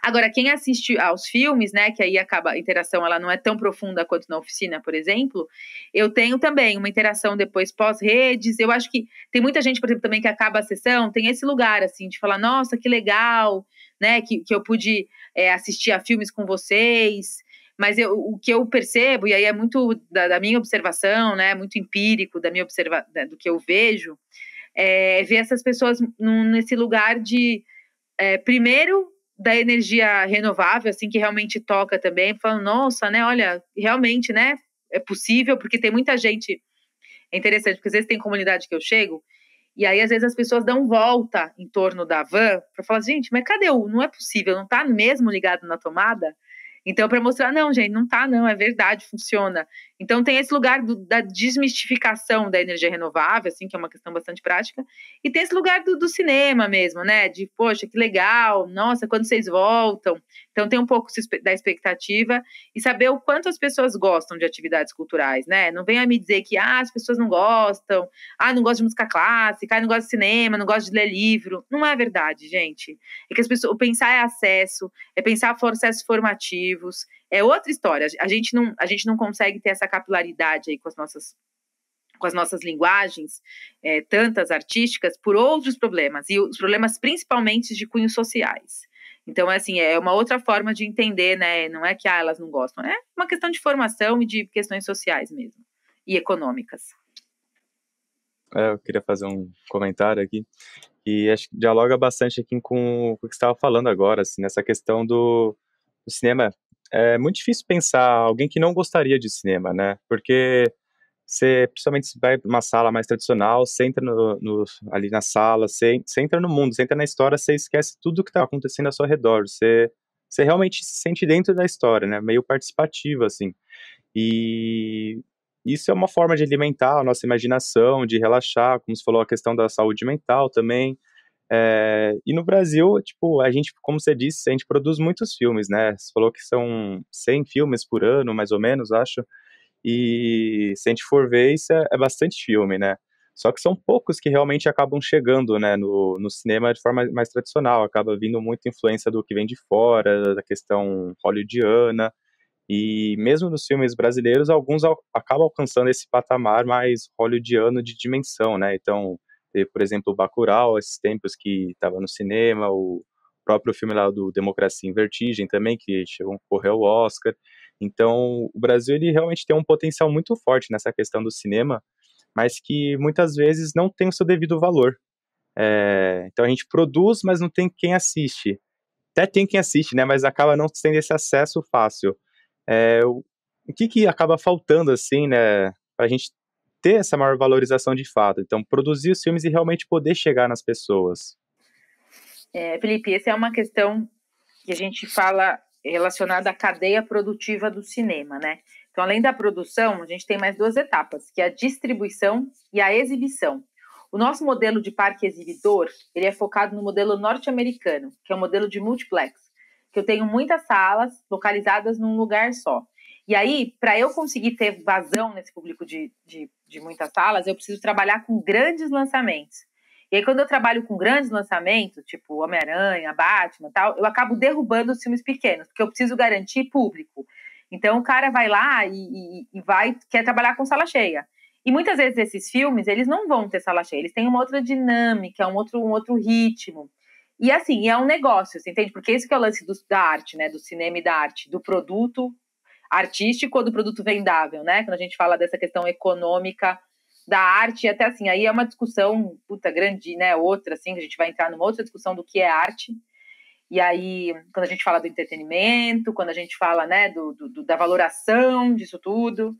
Agora, quem assiste aos filmes, né, que aí acaba a interação, ela não é tão profunda quanto na oficina, por exemplo, eu tenho também uma interação depois pós-redes, eu acho que tem muita gente, por exemplo, também que acaba a sessão, tem esse lugar, assim, de falar, nossa, que legal, né, que eu pude assistir a filmes com vocês, mas o que eu percebo, e aí é muito da minha observação, né, muito empírico, do que eu vejo, ver essas pessoas nesse lugar de, primeiro, da energia renovável, assim, que realmente toca também, falando, nossa, né, olha, realmente, né, é possível, porque tem muita gente, é interessante, porque às vezes tem comunidade que eu chego, e aí às vezes as pessoas dão volta em torno da van, para falar, gente, mas cadê não é possível, não tá mesmo ligado na tomada? Então, para mostrar, não, gente, não tá, não, é verdade, funciona. Então, tem esse lugar da desmistificação da energia renovável, assim, que é uma questão bastante prática, e tem esse lugar do cinema mesmo, né, de, poxa, que legal, nossa, quando vocês voltam. Então, tem um pouco da expectativa e saber o quanto as pessoas gostam de atividades culturais, né, não venha me dizer que, as pessoas não gostam, não gostam de música clássica, não gostam de cinema, não gostam de ler livro. Não é verdade, gente. É que as pessoas, o pensar é acesso, é pensar processos formativos, é outra história. A gente não consegue ter essa capilaridade aí com as nossas linguagens, tantas artísticas, por outros problemas, e os problemas principalmente de cunhos sociais. Então, assim, é uma outra forma de entender, né? Não é que elas não gostam, é uma questão de formação e de questões sociais mesmo, e econômicas. Eu queria fazer um comentário aqui, e acho que dialoga bastante aqui com o que você estava falando agora, assim, nessa questão do cinema. É muito difícil pensar alguém que não gostaria de cinema, né? Porque você, principalmente, se vai para uma sala mais tradicional, você entra ali na sala, você entra no mundo, você entra na história, você esquece tudo o que está acontecendo ao seu redor. Você realmente se sente dentro da história, né? Meio participativo, assim. E isso é uma forma de alimentar a nossa imaginação, de relaxar, como você falou, a questão da saúde mental também. E no Brasil, tipo, a gente, como você disse, a gente produz muitos filmes, né? Você falou que são 100 filmes por ano, mais ou menos, acho. E se a gente for ver, isso é bastante filme, né? Só que são poucos que realmente acabam chegando, né, no cinema de forma mais tradicional. Acaba vindo muita influência do que vem de fora, da questão hollywoodiana. E mesmo nos filmes brasileiros, alguns acabam alcançando esse patamar mais hollywoodiano de dimensão, né? Então, teve, por exemplo, o Bacurau, esses tempos que estava no cinema, o próprio filme lá do Democracia em Vertigem também, que chegou a concorrer ao Oscar. Então, o Brasil, ele realmente tem um potencial muito forte nessa questão do cinema, mas que muitas vezes não tem o seu devido valor. Então, a gente produz, mas não tem quem assiste. Até tem quem assiste, né? Mas acaba não tendo esse acesso fácil. O que acaba faltando, assim, né, para a gente ter essa maior valorização de fato? Então, produzir os filmes e realmente poder chegar nas pessoas. Felipe, essa é uma questão que a gente fala relacionada à cadeia produtiva do cinema, né? Então, além da produção, a gente tem mais 2 etapas, que é a distribuição e a exibição. O nosso modelo de parque exibidor, ele é focado no modelo norte-americano, que é o modelo de multiplex, que eu tenho muitas salas localizadas num lugar só. E aí, para eu conseguir ter vazão nesse público de muitas salas, eu preciso trabalhar com grandes lançamentos. E aí, quando eu trabalho com grandes lançamentos, tipo Homem-Aranha, Batman e tal, eu acabo derrubando os filmes pequenos, porque eu preciso garantir público. Então, o cara vai lá e quer trabalhar com sala cheia. E muitas vezes esses filmes, eles não vão ter sala cheia, eles têm uma outra dinâmica, um outro ritmo. E assim, é um negócio, você entende? Porque esse que é o lance da arte, né? Do cinema e da arte, do produto artístico ou do produto vendável, né? Quando a gente fala dessa questão econômica da arte, até assim, aí é uma discussão grande, né? Outra, assim, que a gente vai entrar numa outra discussão do que é arte. E aí, quando a gente fala do entretenimento, quando a gente fala, né, da valoração disso tudo.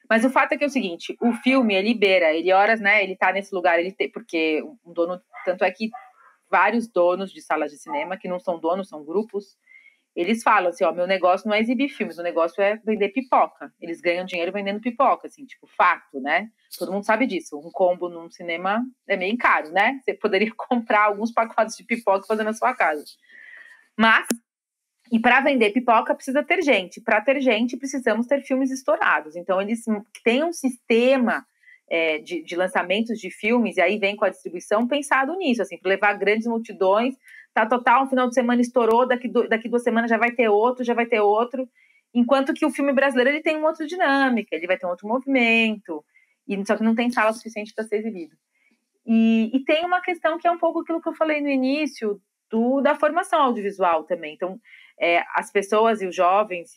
Mas o fato é que é o seguinte, o filme, ele beira, ele horas, né, ele tá nesse lugar, porque um dono, tanto é que vários donos de salas de cinema, que não são donos, são grupos, eles falam assim, ó, meu negócio não é exibir filmes, meu negócio é vender pipoca. Eles ganham dinheiro vendendo pipoca, assim, tipo, fato, né? Todo mundo sabe disso. Um combo num cinema é meio caro, né? Você poderia comprar alguns pacotes de pipoca e fazer na sua casa. Mas, e para vender pipoca precisa ter gente. Para ter gente, precisamos ter filmes estourados. Então, eles têm um sistema de lançamentos de filmes, e aí vem com a distribuição pensado nisso, assim, para levar grandes multidões. Tá total, um final de semana estourou, daqui 2 semanas já vai ter outro. Enquanto que o filme brasileiro ele tem uma outra dinâmica, ele vai ter um outro movimento, só que não tem sala suficiente para ser exibido. E tem uma questão que é um pouco aquilo que eu falei no início, da formação audiovisual também. Então, as pessoas e os jovens,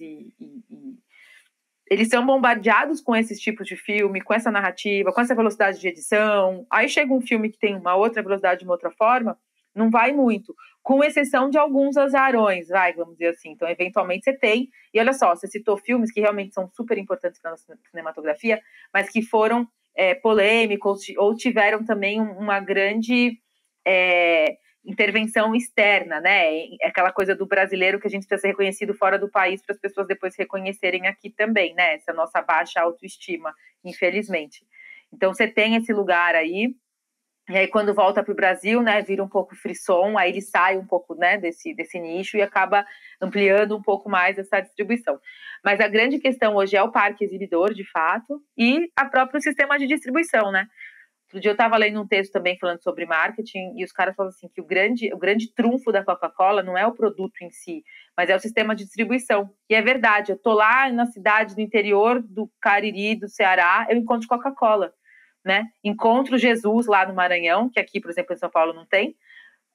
eles são bombardeados com esses tipos de filme, com essa narrativa, com essa velocidade de edição. Aí chega um filme que tem uma outra velocidade de uma outra forma, não vai muito, com exceção de alguns azarões, vamos dizer assim. Então, eventualmente, você tem. E olha só, você citou filmes que realmente são super importantes para a nossa cinematografia, mas que foram polêmicos ou tiveram também uma grande intervenção externa, né? Aquela coisa do brasileiro que a gente precisa ser reconhecido fora do país para as pessoas depois reconhecerem aqui também, né? Essa nossa baixa autoestima, infelizmente. Então, você tem esse lugar aí. E aí, quando volta para o Brasil, né, vira um pouco frisson, aí ele sai um pouco, né, desse nicho e acaba ampliando um pouco mais essa distribuição. Mas a grande questão hoje é o parque exibidor, de fato, e o próprio sistema de distribuição, né? Outro dia eu estava lendo um texto também falando sobre marketing e os caras falam assim que o grande trunfo da Coca-Cola não é o produto em si, mas é o sistema de distribuição. E é verdade, eu tô lá na cidade do interior do Cariri, do Ceará, eu encontro Coca-Cola. Né? Encontro Jesus lá no Maranhão, que aqui, por exemplo, em São Paulo não tem.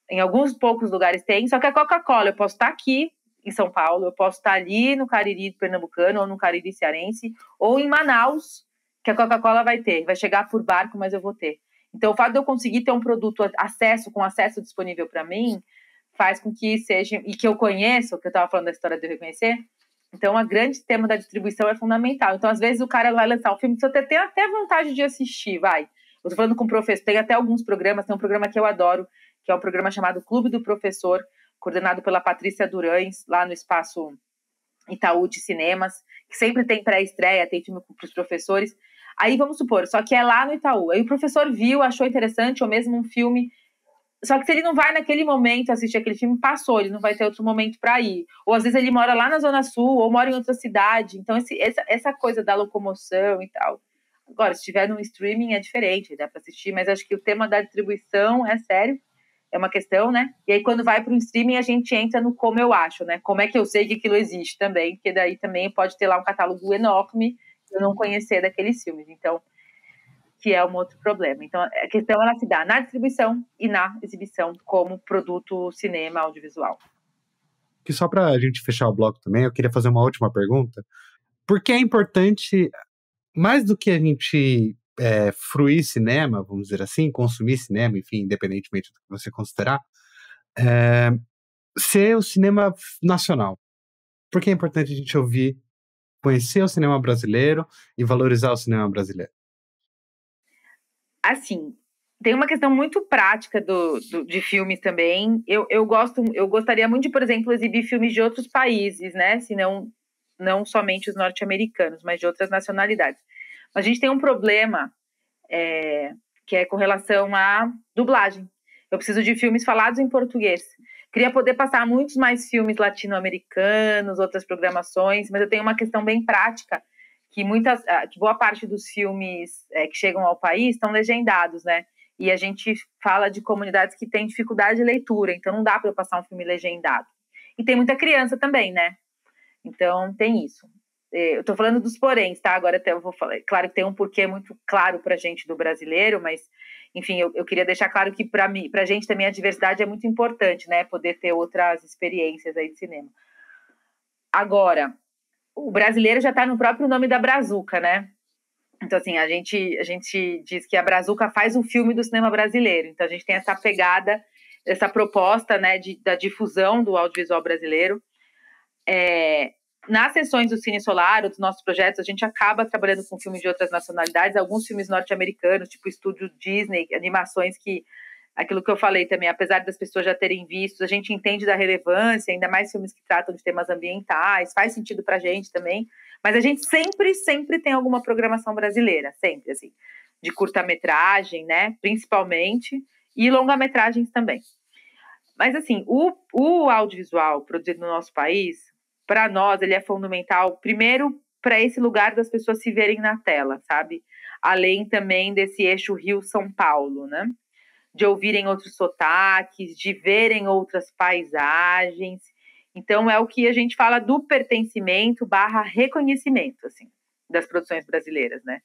Em alguns poucos lugares tem, só que a Coca-Cola, eu posso estar aqui em São Paulo, eu posso estar ali no Cariri pernambucano, ou no Cariri cearense, ou em Manaus, que a Coca-Cola vai chegar por barco, mas eu vou ter. Então, o fato de eu conseguir ter um produto com acesso disponível para mim, faz com que seja, e que eu conheço, que eu estava falando da história de eu reconhecer. Então, o grande tema da distribuição é fundamental. Então, às vezes, o cara vai lançar um filme que você tem até vontade de assistir, vai. Eu tô falando com o professor, tem até alguns programas, tem um programa que eu adoro, que é um programa chamado Clube do Professor, coordenado pela Patrícia Durães, lá no Espaço Itaú de Cinemas, que sempre tem pré-estreia, tem filme para os professores. Aí, vamos supor, só que é lá no Itaú. Aí o professor viu, achou interessante, ou mesmo um filme. Só que se ele não vai naquele momento assistir aquele filme, passou, ele não vai ter outro momento para ir. Ou às vezes ele mora lá na Zona Sul, ou mora em outra cidade. Então, essa coisa da locomoção e tal. Agora, se tiver no streaming é diferente, dá para assistir, mas acho que o tema da distribuição é sério. é uma questão, né? E aí, quando vai para o streaming, a gente entra no como eu acho, né? Como é que eu sei que aquilo existe também, porque daí também pode ter lá um catálogo enorme e eu não conhecer daqueles filmes. Então, que é um outro problema. Então, a questão ela se dá na distribuição e na exibição como produto cinema audiovisual. Que só para a gente fechar o bloco também, eu queria fazer uma última pergunta. Por que é importante, mais do que a gente fruir cinema, vamos dizer assim, consumir cinema, enfim, independentemente do que você considerar, ser o cinema nacional? Por que é importante a gente ouvir, conhecer o cinema brasileiro e valorizar o cinema brasileiro? Assim, tem uma questão muito prática de filmes também. Eu gostaria muito de, por exemplo, exibir filmes de outros países, né? Se não somente os norte-americanos, mas de outras nacionalidades. Mas a gente tem um problema que é com relação à dublagem. Eu preciso de filmes falados em português. Queria poder passar muitos mais filmes latino-americanos, outras programações, mas eu tenho uma questão bem prática, que boa parte dos filmes que chegam ao país estão legendados, né? E a gente fala de comunidades que têm dificuldade de leitura, então não dá para eu passar um filme legendado. E tem muita criança também, né? Então tem isso. Eu estou falando dos poréns, tá? Agora até eu vou falar. Claro que tem um porquê muito claro para a gente do brasileiro, mas, enfim, eu queria deixar claro que para a gente também a diversidade é muito importante, né? Poder ter outras experiências aí de cinema. Agora, o brasileiro já está no próprio nome da Brazuca, né? Então, assim, a gente diz que a Brazuca faz um filme do cinema brasileiro. Então, a gente tem essa pegada, essa proposta, né, da difusão do audiovisual brasileiro. Nas sessões do Cine Solar, dos nossos projetos, a gente acaba trabalhando com filmes de outras nacionalidades, alguns filmes norte-americanos, tipo Estúdio Disney, animações que, aquilo que eu falei também, apesar das pessoas já terem visto, a gente entende da relevância, ainda mais filmes que tratam de temas ambientais, faz sentido pra gente também, mas a gente sempre tem alguma programação brasileira, sempre, assim, de curta-metragem, né, principalmente, e longa-metragens também. Mas, assim, o audiovisual produzido no nosso país, para nós, ele é fundamental, primeiro, para esse lugar das pessoas se verem na tela, sabe? Além também desse eixo Rio-São Paulo, né? De ouvirem outros sotaques, de verem outras paisagens. Então, é o que a gente fala do pertencimento / reconhecimento, assim, das produções brasileiras, né?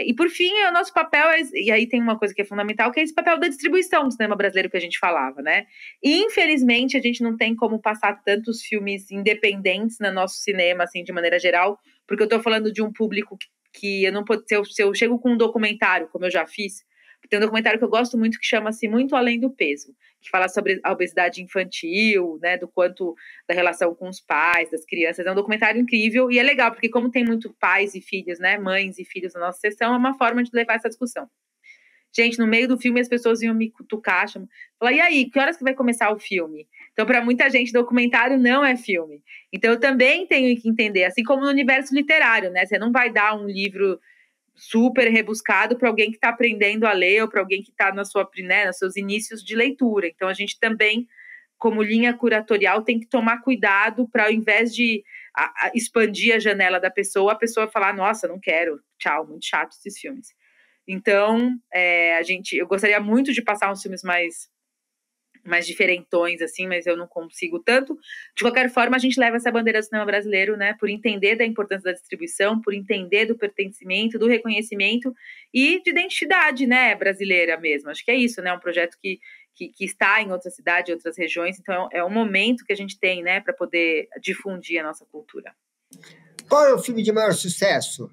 E, por fim, o nosso papel, e aí tem uma coisa que é fundamental, que é esse papel da distribuição do cinema brasileiro que a gente falava, né? E, infelizmente, a gente não tem como passar tantos filmes independentes no nosso cinema, assim, de maneira geral, porque eu estou falando de um público que eu não posso... Se eu chego com um documentário, como eu já fiz, tem um documentário que eu gosto muito que chama-se Muito Além do Peso, que fala sobre a obesidade infantil, né, do quanto da relação com os pais, das crianças. É um documentário incrível e é legal, porque como tem muito pais e filhos, né, mães e filhos na nossa sessão, é uma forma de levar essa discussão. Gente, no meio do filme as pessoas iam me cutucar, falar, e aí, que horas que vai começar o filme? Então, para muita gente, documentário não é filme. Então, eu também tenho que entender, assim como no universo literário, né, você não vai dar um livro super rebuscado para alguém que está aprendendo a ler ou para alguém que está nos seus inícios de leitura. Então, a gente também, como linha curatorial, tem que tomar cuidado para, ao invés de expandir a janela da pessoa, a pessoa falar, nossa, não quero, tchau, muito chato esses filmes. Então, eu gostaria muito de passar uns filmes mais diferentões, assim, mas eu não consigo tanto. De qualquer forma, a gente leva essa bandeira do cinema brasileiro, né, por entender da importância da distribuição, por entender do pertencimento, do reconhecimento e de identidade, né, brasileira mesmo. Acho que é isso, né, um projeto que está em outra cidade, em outras regiões, então é um momento que a gente tem, né, para poder difundir a nossa cultura. Qual é o filme de maior sucesso?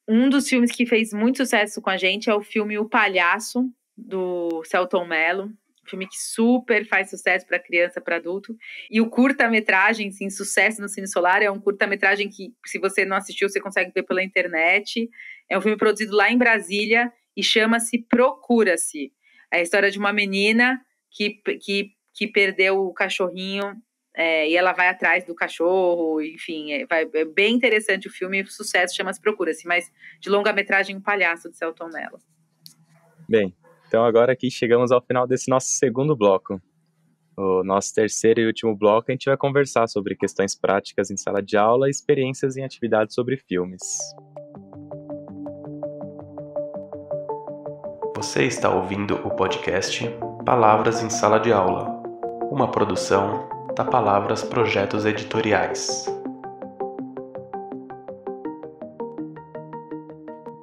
Um dos filmes que fez muito sucesso com a gente é o filme O Palhaço, do Selton Mello, um filme que super faz sucesso para criança, para adulto. E o curta-metragem, sim, sucesso no Cine Solar, é um curta-metragem que, se você não assistiu, você consegue ver pela internet. É um filme produzido lá em Brasília e chama-se Procura-se. É a história de uma menina que perdeu o cachorrinho e ela vai atrás do cachorro, enfim, é bem interessante o filme, sucesso, chama-se Procura-se, mas de longa-metragem O Palhaço, de Selton Mello. Bem, então agora aqui chegamos ao final desse nosso segundo bloco. O nosso terceiro e último bloco a gente vai conversar sobre questões práticas em sala de aula e experiências em atividades sobre filmes. Você está ouvindo o podcast Palavras em Sala de Aula, uma produção da Palavras Projetos Editoriais.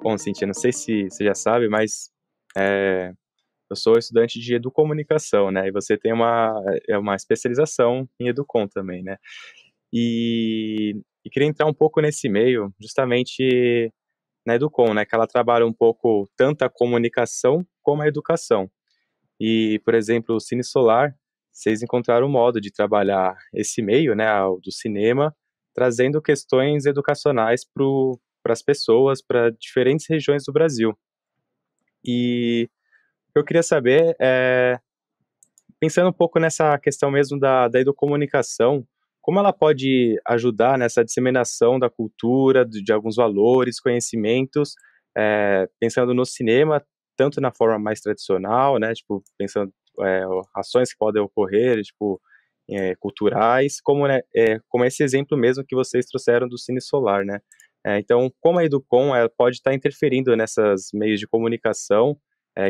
Bom, Cintia, não sei se você já sabe, mas eu sou estudante de educomunicação, né? E você tem uma especialização em educom também, né? E queria entrar um pouco nesse meio, justamente na educom, né? Que ela trabalha um pouco tanto a comunicação como a educação. E, por exemplo, o Cine Solar, vocês encontraram um modo de trabalhar esse meio, né? Do cinema, trazendo questões educacionais para as pessoas, para diferentes regiões do Brasil. E o que eu queria saber pensando um pouco nessa questão mesmo da educomunicação, como ela pode ajudar nessa disseminação da cultura, de alguns valores, conhecimentos, pensando no cinema, tanto na forma mais tradicional, né, tipo, pensando ações que podem ocorrer, tipo, culturais, como esse exemplo mesmo que vocês trouxeram do Cine Solar, né. Então, como a Educom pode estar interferindo nessas meios de comunicação,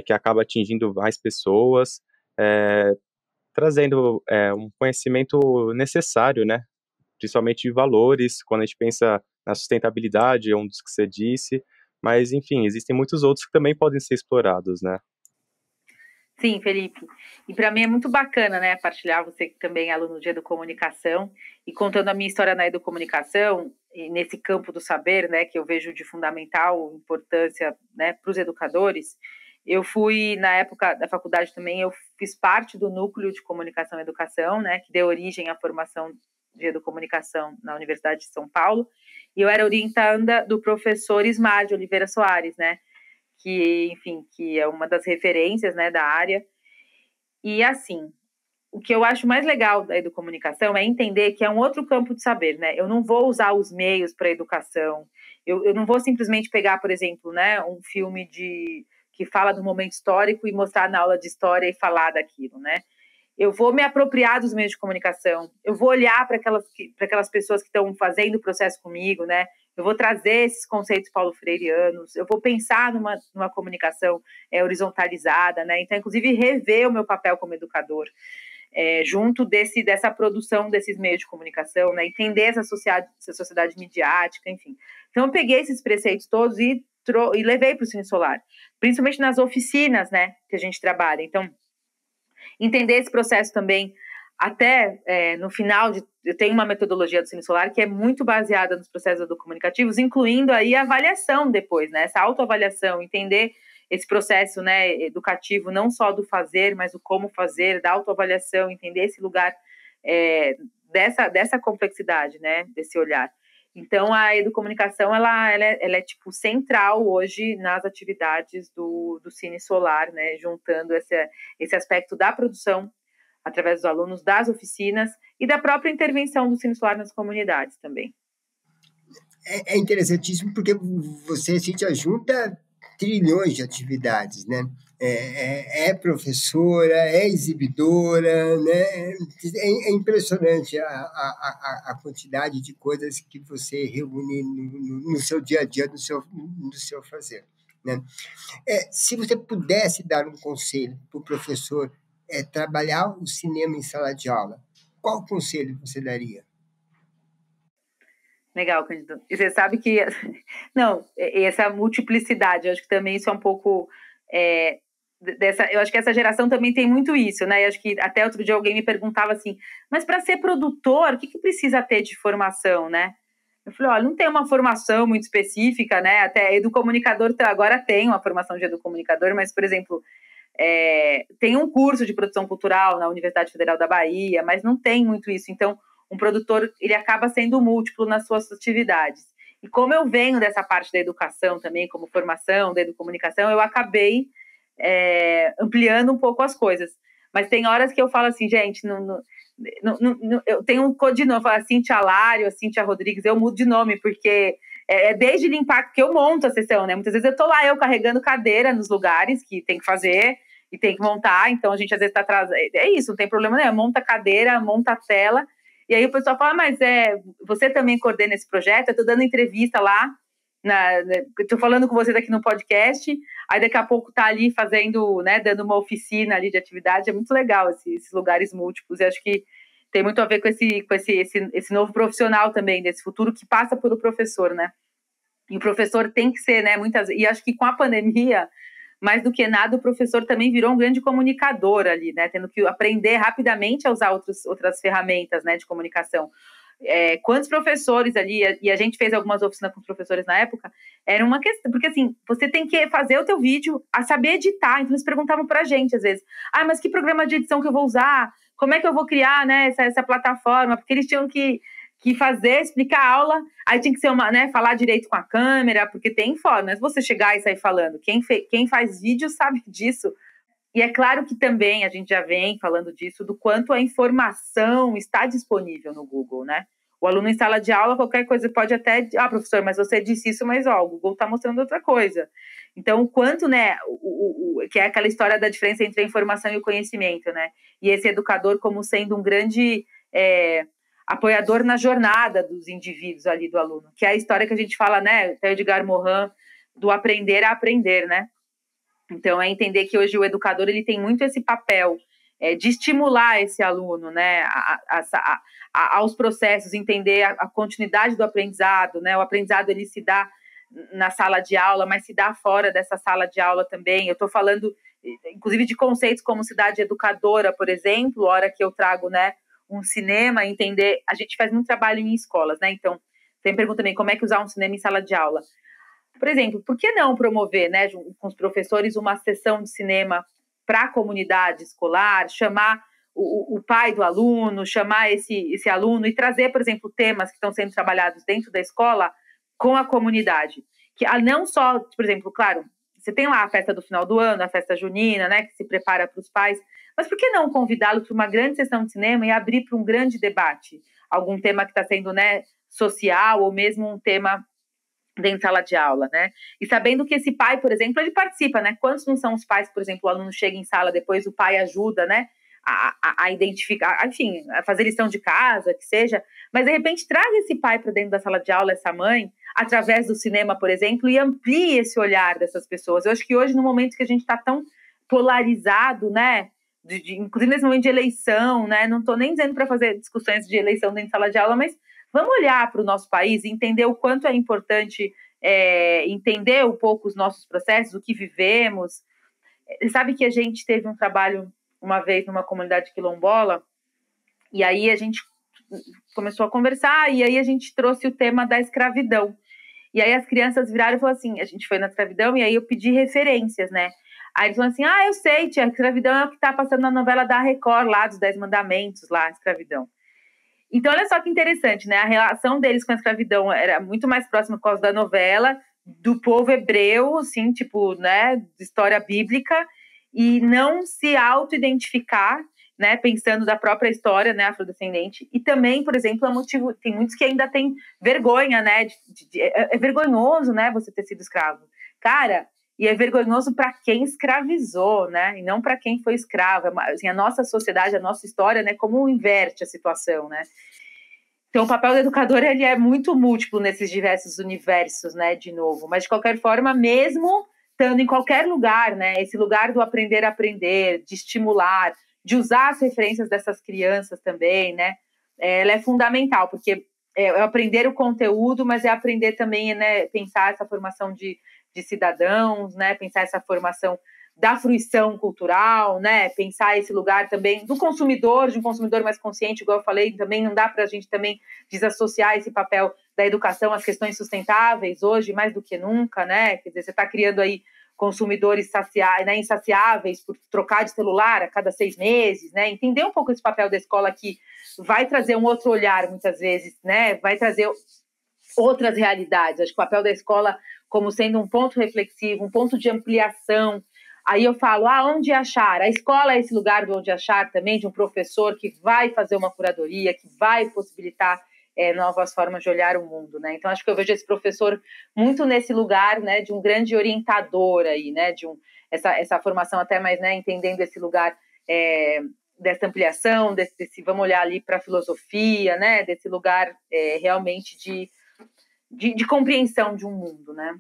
que acaba atingindo mais pessoas, trazendo um conhecimento necessário, né? Principalmente de valores, quando a gente pensa na sustentabilidade, é um dos que você disse, mas, enfim, existem muitos outros que também podem ser explorados, né? Sim, Felipe. E para mim é muito bacana, né, partilhar, você que também é aluno de educomunicação, e contando a minha história na educomunicação, e nesse campo do saber, né, que eu vejo de fundamental importância, né, para os educadores. Eu fui, na época da faculdade também, eu fiz parte do núcleo de comunicação e educação, né, que deu origem à formação de educomunicação na Universidade de São Paulo, e eu era orientanda do professor Ismar de Oliveira Soares, né, que, enfim, que é uma das referências, né, da área. E, assim, o que eu acho mais legal da educomunicação é entender que é um outro campo de saber, né? Eu não vou usar os meios para a educação, eu não vou simplesmente pegar, por exemplo, né, um filme que fala do momento histórico e mostrar na aula de história e falar daquilo, né? Eu vou me apropriar dos meios de comunicação, eu vou olhar para aquelas pessoas que estão fazendo o processo comigo, né? Eu vou trazer esses conceitos paulo-freireanos, eu vou pensar numa comunicação horizontalizada, né? Então, inclusive, rever o meu papel como educador, junto dessa produção desses meios de comunicação, né? Entender essa sociedade midiática, enfim. Então, eu peguei esses preceitos todos e levei para o Cine Solar, principalmente nas oficinas, né, que a gente trabalha. Então, entender esse processo também, até no final, eu tenho uma metodologia do Cine Solar que é muito baseada nos processos educomunicativos, incluindo aí a avaliação depois, né, essa autoavaliação, entender esse processo, né, educativo, não só do fazer, mas o como fazer, da autoavaliação, entender esse lugar dessa complexidade, né, desse olhar. Então, a educomunicação, ela é tipo, central hoje nas atividades do Cine Solar, né, juntando esse aspecto da produção, através dos alunos, das oficinas e da própria intervenção do Cine Solar nas comunidades também. É interessantíssimo porque você, Cíntia, junta trilhões de atividades, né? É professora, é exibidora, né? É impressionante a quantidade de coisas que você reúne no seu dia a dia, no seu fazer, né? Se você pudesse dar um conselho para o professor trabalhar o cinema em sala de aula, qual conselho você daria? Legal, Cândido. E você sabe que... Não, essa multiplicidade, eu acho que também isso é um pouco... eu acho que essa geração também tem muito isso, né? Eu acho que até outro dia alguém me perguntava assim, mas para ser produtor, o que precisa ter de formação, né? Eu falei, olha, não tem uma formação muito específica, né? Até educomunicador agora tem uma formação de educomunicador, mas, por exemplo, tem um curso de produção cultural na Universidade Federal da Bahia, mas não tem muito isso. Então, um produtor, ele acaba sendo múltiplo nas suas atividades. E como eu venho dessa parte da educação também, como formação da educomunicação, eu acabei ampliando um pouco as coisas. Mas tem horas que eu falo assim, gente, eu tenho um codinome, eu falo Cíntia Lário, Cíntia Rodrigues, eu mudo de nome, porque desde limpar, que eu monto a sessão, né? Muitas vezes eu tô lá, eu carregando cadeira nos lugares que tem que fazer e tem que montar, então a gente às vezes tá atrasado. É isso, não tem problema nenhum, monta a cadeira, monta a tela. E aí o pessoal fala, mas você também coordena esse projeto? Eu estou dando entrevista lá, estou falando com vocês aqui no podcast, aí daqui a pouco tá ali fazendo, né, dando uma oficina ali de atividade. É muito legal esses lugares múltiplos, e acho que tem muito a ver com esse novo profissional também, desse futuro que passa pelo professor, né? E o professor tem que ser, né, e acho que com a pandemia, mais do que nada, o professor também virou um grande comunicador ali, né, tendo que aprender rapidamente a usar outras ferramentas, né, de comunicação. Quantos professores ali, e a gente fez algumas oficinas com os professores na época, era uma questão, porque assim, você tem que fazer o teu vídeo, a saber editar, então eles perguntavam pra gente, às vezes, mas que programa de edição que eu vou usar? Como é que eu vou criar, né, essa plataforma? Porque eles tinham que fazer, explicar a aula, aí tinha que ser né, falar direito com a câmera, porque tem formas, você chegar e sair falando, quem faz vídeo sabe disso. E é claro que também a gente já vem falando disso, do quanto a informação está disponível no Google, né? O aluno em sala de aula, qualquer coisa pode até... professor, mas você disse isso, mas o Google está mostrando outra coisa. Então, o quanto, né, que é aquela história da diferença entre a informação e o conhecimento, né? E esse educador como sendo um grande apoiador na jornada dos indivíduos ali, do aluno, que é a história que a gente fala, né, até Edgar Morin, do aprender a aprender, né? Então, é entender que hoje o educador ele tem muito esse papel de estimular esse aluno, né, aos processos, entender a continuidade do aprendizado, né? O aprendizado ele se dá na sala de aula, mas se dá fora dessa sala de aula também. Eu estou falando, inclusive, de conceitos como cidade educadora, por exemplo, a hora que eu trago, né, um cinema, entender... A gente faz muito trabalho em escolas, né? Então, você me pergunta também como é que usar um cinema em sala de aula. Por exemplo, por que não promover, né, com os professores, uma sessão de cinema para a comunidade escolar, chamar o pai do aluno, chamar esse aluno e trazer, por exemplo, temas que estão sendo trabalhados dentro da escola com a comunidade. Que não só, por exemplo, claro, você tem lá a festa do final do ano, a festa junina, né, que se prepara para os pais, mas por que não convidá-los para uma grande sessão de cinema e abrir para um grande debate? Algum tema que está sendo, né, social, ou mesmo um tema dentro da sala de aula, né? E sabendo que esse pai, por exemplo, ele participa, né? Quantos não são os pais, por exemplo, o aluno chega em sala, depois o pai ajuda, né? A identificar, enfim, a fazer lição de casa, que seja, mas de repente traz esse pai para dentro da sala de aula, essa mãe, através do cinema, por exemplo, e amplie esse olhar dessas pessoas. Eu acho que hoje, no momento que a gente está tão polarizado, né? Inclusive nesse momento de eleição, né? Não estou nem dizendo para fazer discussões de eleição dentro da sala de aula, mas vamos olhar para o nosso país e entender o quanto é importante entender um pouco os nossos processos, o que vivemos. Sabe que a gente teve um trabalho uma vez numa comunidade quilombola, e aí a gente começou a conversar, e aí a gente trouxe o tema da escravidão. E aí as crianças viraram e falaram assim, a gente foi na escravidão, e aí eu pedi referências, né? Aí eles falaram assim, eu sei, tia, a escravidão é o que está passando na novela da Record, lá dos 10 Mandamentos, lá, a escravidão. Então, olha só que interessante, né? A relação deles com a escravidão era muito mais próxima por causa da novela, do povo hebreu, assim, tipo, né, de história bíblica, e não se auto-identificar, né, pensando da própria história, né, afrodescendente. E também, por exemplo, tem muitos que ainda têm vergonha, né, é vergonhoso, né, você ter sido escravo. Cara, e é vergonhoso para quem escravizou, né, e não para quem foi escravo. Assim, a nossa sociedade, a nossa história, né, como inverte a situação, né. Então, o papel do educador, ele é muito múltiplo nesses diversos universos, né, de novo. Mas, de qualquer forma, mesmo estando em qualquer lugar, né, esse lugar do aprender a aprender, de estimular, de usar as referências dessas crianças também, né, ela é fundamental, porque é aprender o conteúdo, mas é aprender também, né, pensar essa formação de cidadãos, né, pensar essa formação da fruição cultural, né, pensar esse lugar também do consumidor, de um consumidor mais consciente, igual eu falei, também não dá para a gente também desassociar esse papel da educação às questões sustentáveis hoje, mais do que nunca, né, quer dizer, você está criando aí consumidores né, insaciáveis por trocar de celular a cada 6 meses, né, entender um pouco esse papel da escola que vai trazer um outro olhar, muitas vezes, né, vai trazer outras realidades. Acho que o papel da escola como sendo um ponto reflexivo, um ponto de ampliação. Aí eu falo, onde achar? A escola é esse lugar de onde achar também, de um professor que vai fazer uma curadoria, que vai possibilitar novas formas de olhar o mundo, né? Então, acho que eu vejo esse professor muito nesse lugar, né, de um grande orientador aí, né, essa formação até mais, né, entendendo esse lugar dessa ampliação, desse vamos olhar ali para a filosofia, né, desse lugar realmente de compreensão de um mundo, né?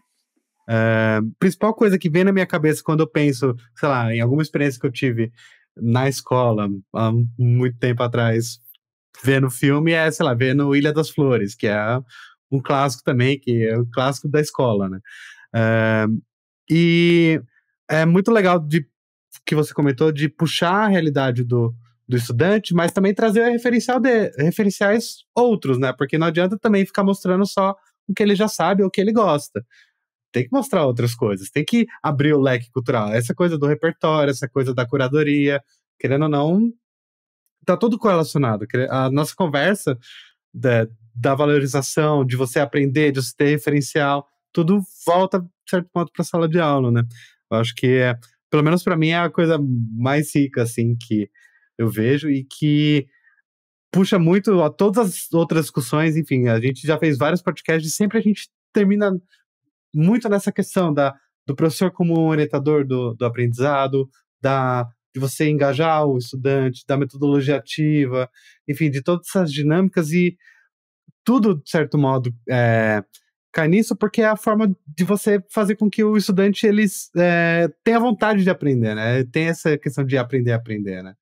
Principal coisa que vem na minha cabeça quando eu penso, sei lá, em alguma experiência que eu tive na escola, há muito tempo atrás, vendo filme, sei lá, vendo Ilha das Flores, que é um clássico também, que é o clássico da escola, né? E é muito legal que você comentou de puxar a realidade do estudante, mas também trazer referenciais outros, né? Porque não adianta também ficar mostrando só o que ele já sabe ou o que ele gosta. Tem que mostrar outras coisas, tem que abrir o leque cultural. Essa coisa do repertório, essa coisa da curadoria, querendo ou não, tá tudo correlacionado. A nossa conversa da valorização, de você aprender, de você ter referencial, tudo volta, de certo ponto, para a sala de aula, né? Eu acho que, pelo menos para mim, é a coisa mais rica, assim, que eu vejo e que puxa muito a todas as outras discussões. Enfim, a gente já fez vários podcasts e sempre a gente termina muito nessa questão do professor como orientador do aprendizado, de você engajar o estudante, da metodologia ativa, enfim, de todas essas dinâmicas, e tudo, de certo modo, cai nisso, porque é a forma de você fazer com que o estudante tenha vontade de aprender, né? Tem essa questão de aprender, né?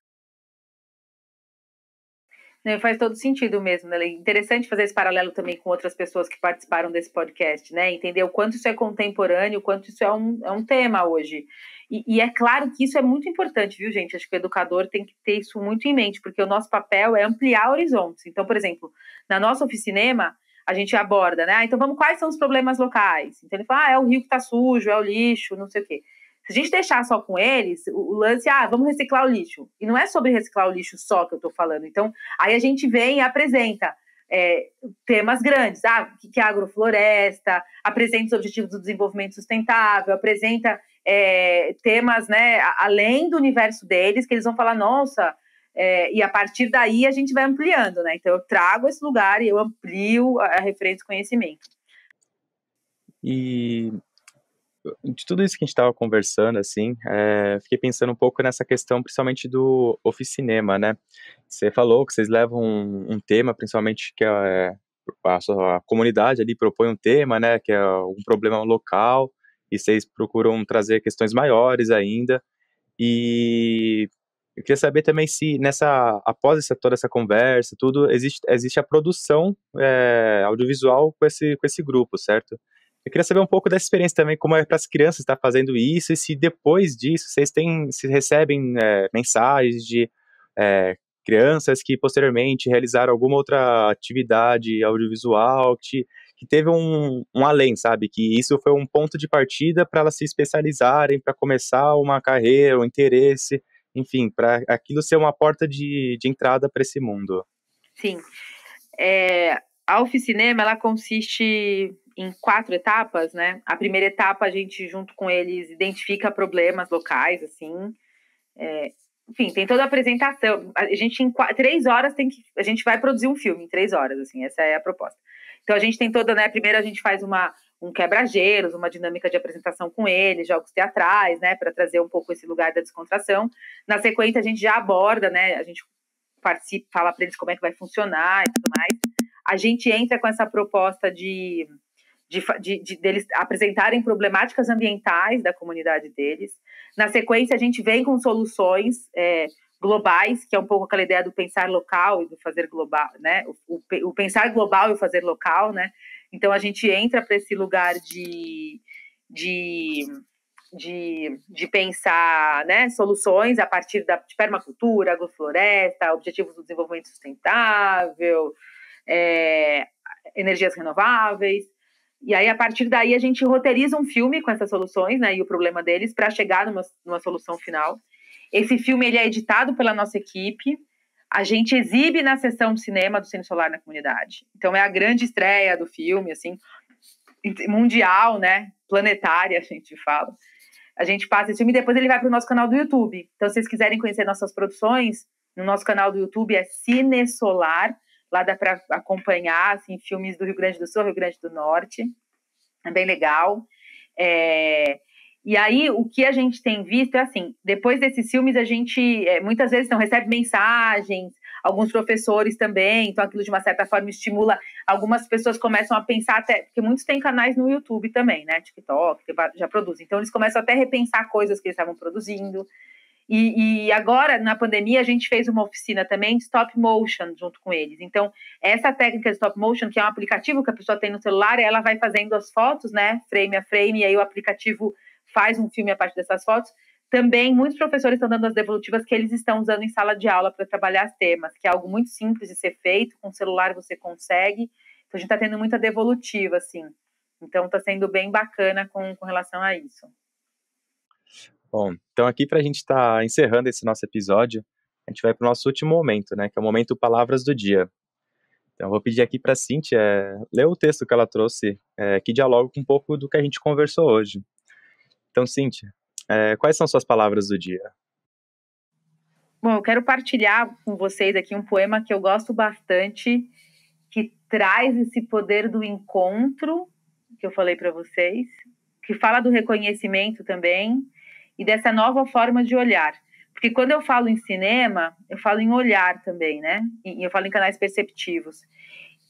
Faz todo sentido mesmo, né? É interessante fazer esse paralelo também com outras pessoas que participaram desse podcast, né? Entender o quanto isso é contemporâneo, o quanto isso é um tema hoje. E é claro que isso é muito importante, viu, gente? Acho que o educador tem que ter isso muito em mente, porque o nosso papel é ampliar horizontes. Então, por exemplo, na nossa oficinema, a gente aborda, né? Então, quais são os problemas locais? Então, ele fala, é o rio que tá sujo, é o lixo, não sei o quê. Se a gente deixar só com eles, o lance, vamos reciclar o lixo. E não é sobre reciclar o lixo só que eu estou falando. Então, aí a gente vem e apresenta temas grandes. O que é agrofloresta, apresenta os objetivos do desenvolvimento sustentável, apresenta temas, né, além do universo deles, que eles vão falar, nossa, e a partir daí a gente vai ampliando, né? Então, eu trago esse lugar e eu amplio a referência de conhecimento. E de tudo isso que a gente estava conversando, assim, fiquei pensando um pouco nessa questão, principalmente do oficinema, né? Você falou que vocês levam um tema, principalmente que a comunidade ali propõe um tema, né? Que é um problema local, e vocês procuram trazer questões maiores ainda. E eu queria saber também se após toda essa conversa, tudo, existe a produção audiovisual com esse grupo, certo? Eu queria saber um pouco dessa experiência também, como é para as crianças estar fazendo isso, e se depois disso se recebem mensagens de crianças que posteriormente realizaram alguma outra atividade audiovisual que teve um além, sabe? Que isso foi um ponto de partida para elas se especializarem, para começar uma carreira, um interesse, enfim, para aquilo ser uma porta de entrada para esse mundo. Sim. A oficinema, ela consiste em 4 etapas, né? A primeira etapa, a gente, junto com eles, identifica problemas locais, assim. Enfim, tem toda a apresentação. A gente, em 3 horas, a gente vai produzir um filme em 3 horas, assim, essa é a proposta. Então, a gente tem toda, né? Primeiro, a gente faz um quebra-gelos, uma dinâmica de apresentação com eles, jogos teatrais, né? Para trazer um pouco esse lugar da descontração. Na sequência, a gente já aborda, né? A gente participa, fala para eles como é que vai funcionar e tudo mais. A gente entra com essa proposta deles apresentarem problemáticas ambientais da comunidade deles. Na sequência, a gente vem com soluções globais, que é um pouco aquela ideia do pensar local e do fazer global, né? O pensar global e o fazer local, né? Então, a gente entra para esse lugar de pensar, né, soluções a partir de permacultura, agrofloresta, objetivos do desenvolvimento sustentável, energias renováveis. E aí, a partir daí, a gente roteiriza um filme com essas soluções, né, e o problema deles, para chegar numa solução final. Esse filme ele é editado pela nossa equipe. A gente exibe na sessão de cinema do Cine Solar na comunidade. Então, é a grande estreia do filme, assim, mundial, né, planetária, a gente fala. A gente passa esse filme e depois ele vai para o nosso canal do YouTube. Então, se vocês quiserem conhecer nossas produções, no nosso canal do YouTube é Cine Solar. Lá dá para acompanhar assim, filmes do Rio Grande do Sul, Rio Grande do Norte. É bem legal. E aí, o que a gente tem visto é assim, depois desses filmes, a gente muitas vezes não recebe mensagens, alguns professores também, então aquilo de uma certa forma estimula, algumas pessoas começam a pensar até, porque muitos têm canais no YouTube também, né, TikTok, já produzem, então eles começam até a repensar coisas que eles estavam produzindo. E agora, na pandemia, a gente fez uma oficina também de stop motion junto com eles. Então, essa técnica de stop motion, que é um aplicativo que a pessoa tem no celular, ela vai fazendo as fotos, né, frame a frame, e aí o aplicativo faz um filme a partir dessas fotos. Também, muitos professores estão dando as devolutivas que eles estão usando em sala de aula para trabalhar as temas, que é algo muito simples de ser feito, com o celular você consegue. Então, a gente está tendo muita devolutiva, assim. Então, está sendo bem bacana com relação a isso. Bom, então aqui para a gente estar encerrando esse nosso episódio, a gente vai para o nosso último momento, né, que é o momento Palavras do Dia. Então, eu vou pedir aqui para a Cíntia ler o texto que ela trouxe, que dialoga com um pouco do que a gente conversou hoje. Então, Cíntia, quais são suas palavras do dia? Bom, eu quero partilhar com vocês aqui um poema que eu gosto bastante, que traz esse poder do encontro, que eu falei para vocês, que fala do reconhecimento também, e dessa nova forma de olhar. Porque quando eu falo em cinema, eu falo em olhar também, né? E eu falo em canais perceptivos.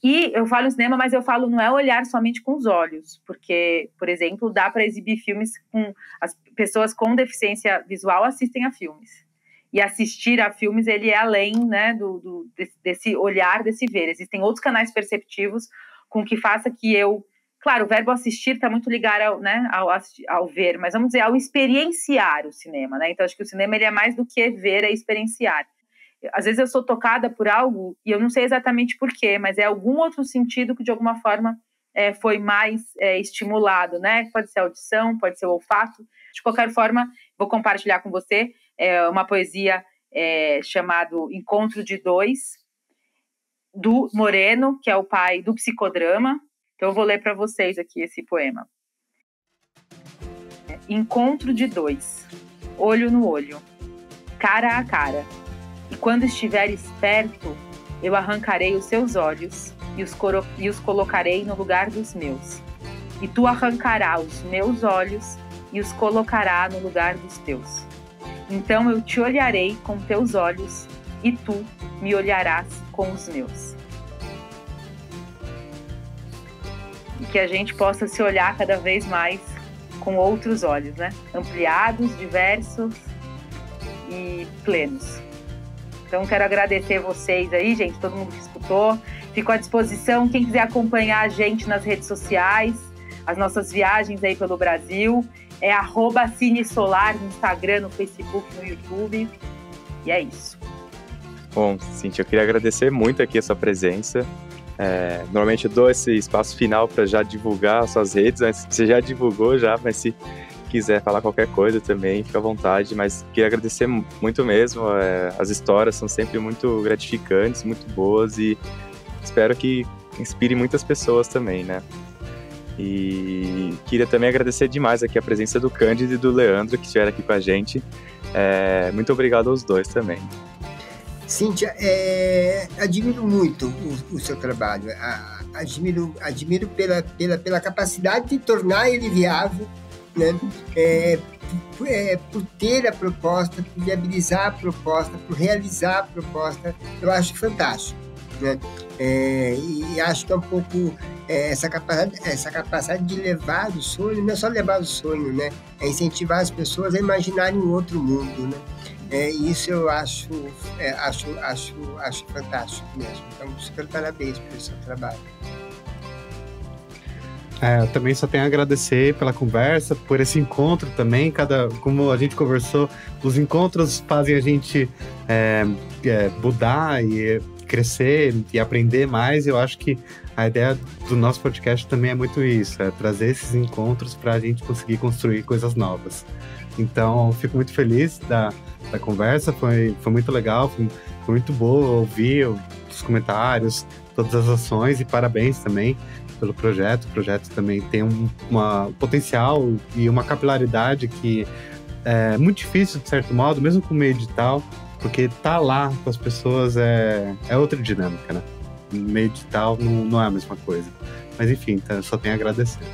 E eu falo em cinema, mas eu falo não é olhar somente com os olhos. Porque, por exemplo, dá para exibir filmes com... As pessoas com deficiência visual assistem a filmes. E assistir a filmes, ele é além, né, desse olhar, desse ver. Existem outros canais perceptivos com que faça que eu... Claro, o verbo assistir está muito ligado ao, né, ao ver, mas vamos dizer, ao experienciar o cinema, né? Então, acho que o cinema ele é mais do que ver, é experienciar. Às vezes eu sou tocada por algo e eu não sei exatamente por quê, mas é algum outro sentido que, de alguma forma, foi mais estimulado, né? Pode ser a audição, pode ser o olfato. De qualquer forma, vou compartilhar com você uma poesia chamada Encontro de Dois, do Moreno, que é o pai do psicodrama. Então, eu vou ler para vocês aqui esse poema. Encontro de dois, olho no olho, cara a cara. E quando estiveres perto, eu arrancarei os seus olhos e os colocarei no lugar dos meus. E tu arrancarás os meus olhos e os colocará no lugar dos teus. Então eu te olharei com teus olhos e tu me olharás com os meus. E que a gente possa se olhar cada vez mais com outros olhos, né? Ampliados, diversos e plenos. Então, quero agradecer vocês aí, gente, todo mundo que escutou. Fico à disposição, quem quiser acompanhar a gente nas redes sociais, as nossas viagens aí pelo Brasil, é @cinesolar no Instagram, no Facebook, no YouTube. E é isso. Bom, Cíntia, eu queria agradecer muito aqui a sua presença. Normalmente eu dou esse espaço final para já divulgar as suas redes, mas você já divulgou já, mas se quiser falar qualquer coisa também, fica à vontade, mas queria agradecer muito mesmo, as histórias são sempre muito gratificantes, muito boas e espero que inspire muitas pessoas também, né? E queria também agradecer demais aqui a presença do Cândido e do Leandro, que estiveram aqui com a gente. Muito obrigado aos dois também. Cíntia, admiro muito o seu trabalho, admiro pela capacidade de tornar ele viável, né? Por ter a proposta, por viabilizar a proposta, por realizar a proposta, eu acho fantástico, né? E acho que é um pouco essa capacidade de levar o sonho, não é só levar o sonho, né? É incentivar as pessoas a imaginarem um outro mundo, né? Isso eu acho fantástico mesmo. Então, super parabéns pelo seu trabalho. Eu também só tenho a agradecer pela conversa, por esse encontro também. Como a gente conversou, os encontros fazem a gente mudar e crescer e aprender mais. Eu acho que a ideia do nosso podcast também é muito isso, trazer esses encontros para a gente conseguir construir coisas novas. Então, fico muito feliz da conversa, foi muito legal, foi muito boa ouvir os comentários, todas as ações, e parabéns também pelo projeto. O projeto também tem um potencial e uma capilaridade que é muito difícil, de certo modo, mesmo com o meio digital, porque tá lá com as pessoas é outra dinâmica, né? No meio digital não é a mesma coisa. Mas enfim, só tenho a agradecer.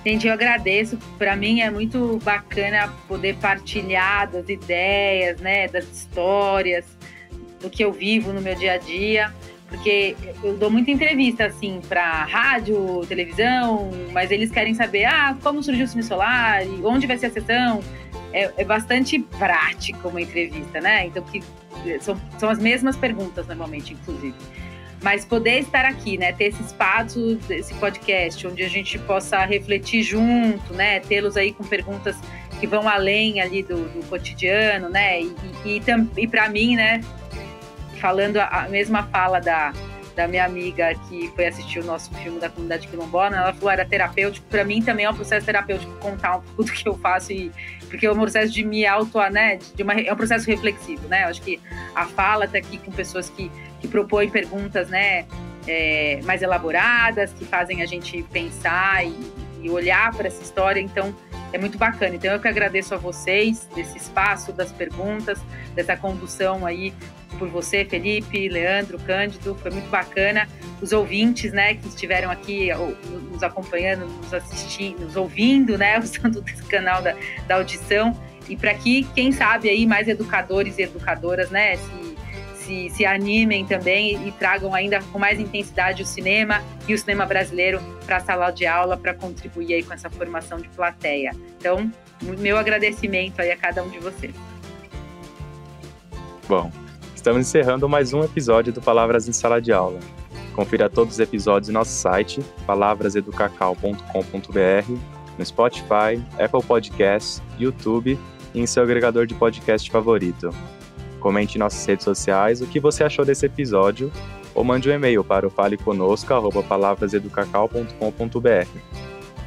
Gente, eu agradeço. Para mim é muito bacana poder partilhar das ideias, né, das histórias, do que eu vivo no meu dia a dia, porque eu dou muita entrevista, assim, para rádio, televisão, mas eles querem saber, como surgiu o Cine Solar, onde vai ser a sessão. É bastante prático uma entrevista, né? Então, são as mesmas perguntas, normalmente, inclusive. Mas poder estar aqui, né? Ter esse espaço, esse podcast, onde a gente possa refletir junto, né? Tê-los aí com perguntas que vão além ali do cotidiano, né? E para mim, né? Falando a mesma fala da minha amiga que foi assistir o nosso filme da Comunidade Quilombola, ela falou, era terapêutico. Para mim também é um processo terapêutico contar um pouco do que eu faço, porque é um processo de me né, é um processo reflexivo, né? Eu acho que a fala está aqui com pessoas que propõem perguntas, né, mais elaboradas, que fazem a gente pensar e olhar para essa história, então é muito bacana. Então eu que agradeço a vocês desse espaço, das perguntas, dessa condução aí por você, Felipe, Leandro, Cândido, foi muito bacana. Os ouvintes, né, que estiveram aqui nos acompanhando, nos assistindo, nos ouvindo, né, usando esse canal da audição, e para que, quem sabe, aí mais educadores e educadoras, né, se animem também e tragam ainda com mais intensidade o cinema e o cinema brasileiro para a sala de aula, para contribuir aí com essa formação de plateia. Então, meu agradecimento aí a cada um de vocês. Bom, estamos encerrando mais um episódio do Palavras em Sala de Aula. Confira todos os episódios em nosso site, palabraseducacau.com.br, no Spotify, Apple Podcasts, YouTube e em seu agregador de podcast favorito. Comente em nossas redes sociais o que você achou desse episódio ou mande um e-mail para o faleconosco@palabraseducacau.com.br.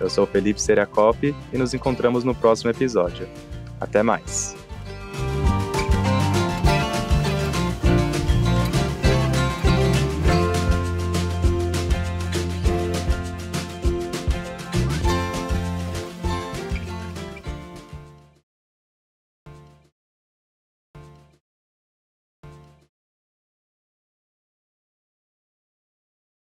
Eu sou o Felipe Seriacopi e nos encontramos no próximo episódio. Até mais!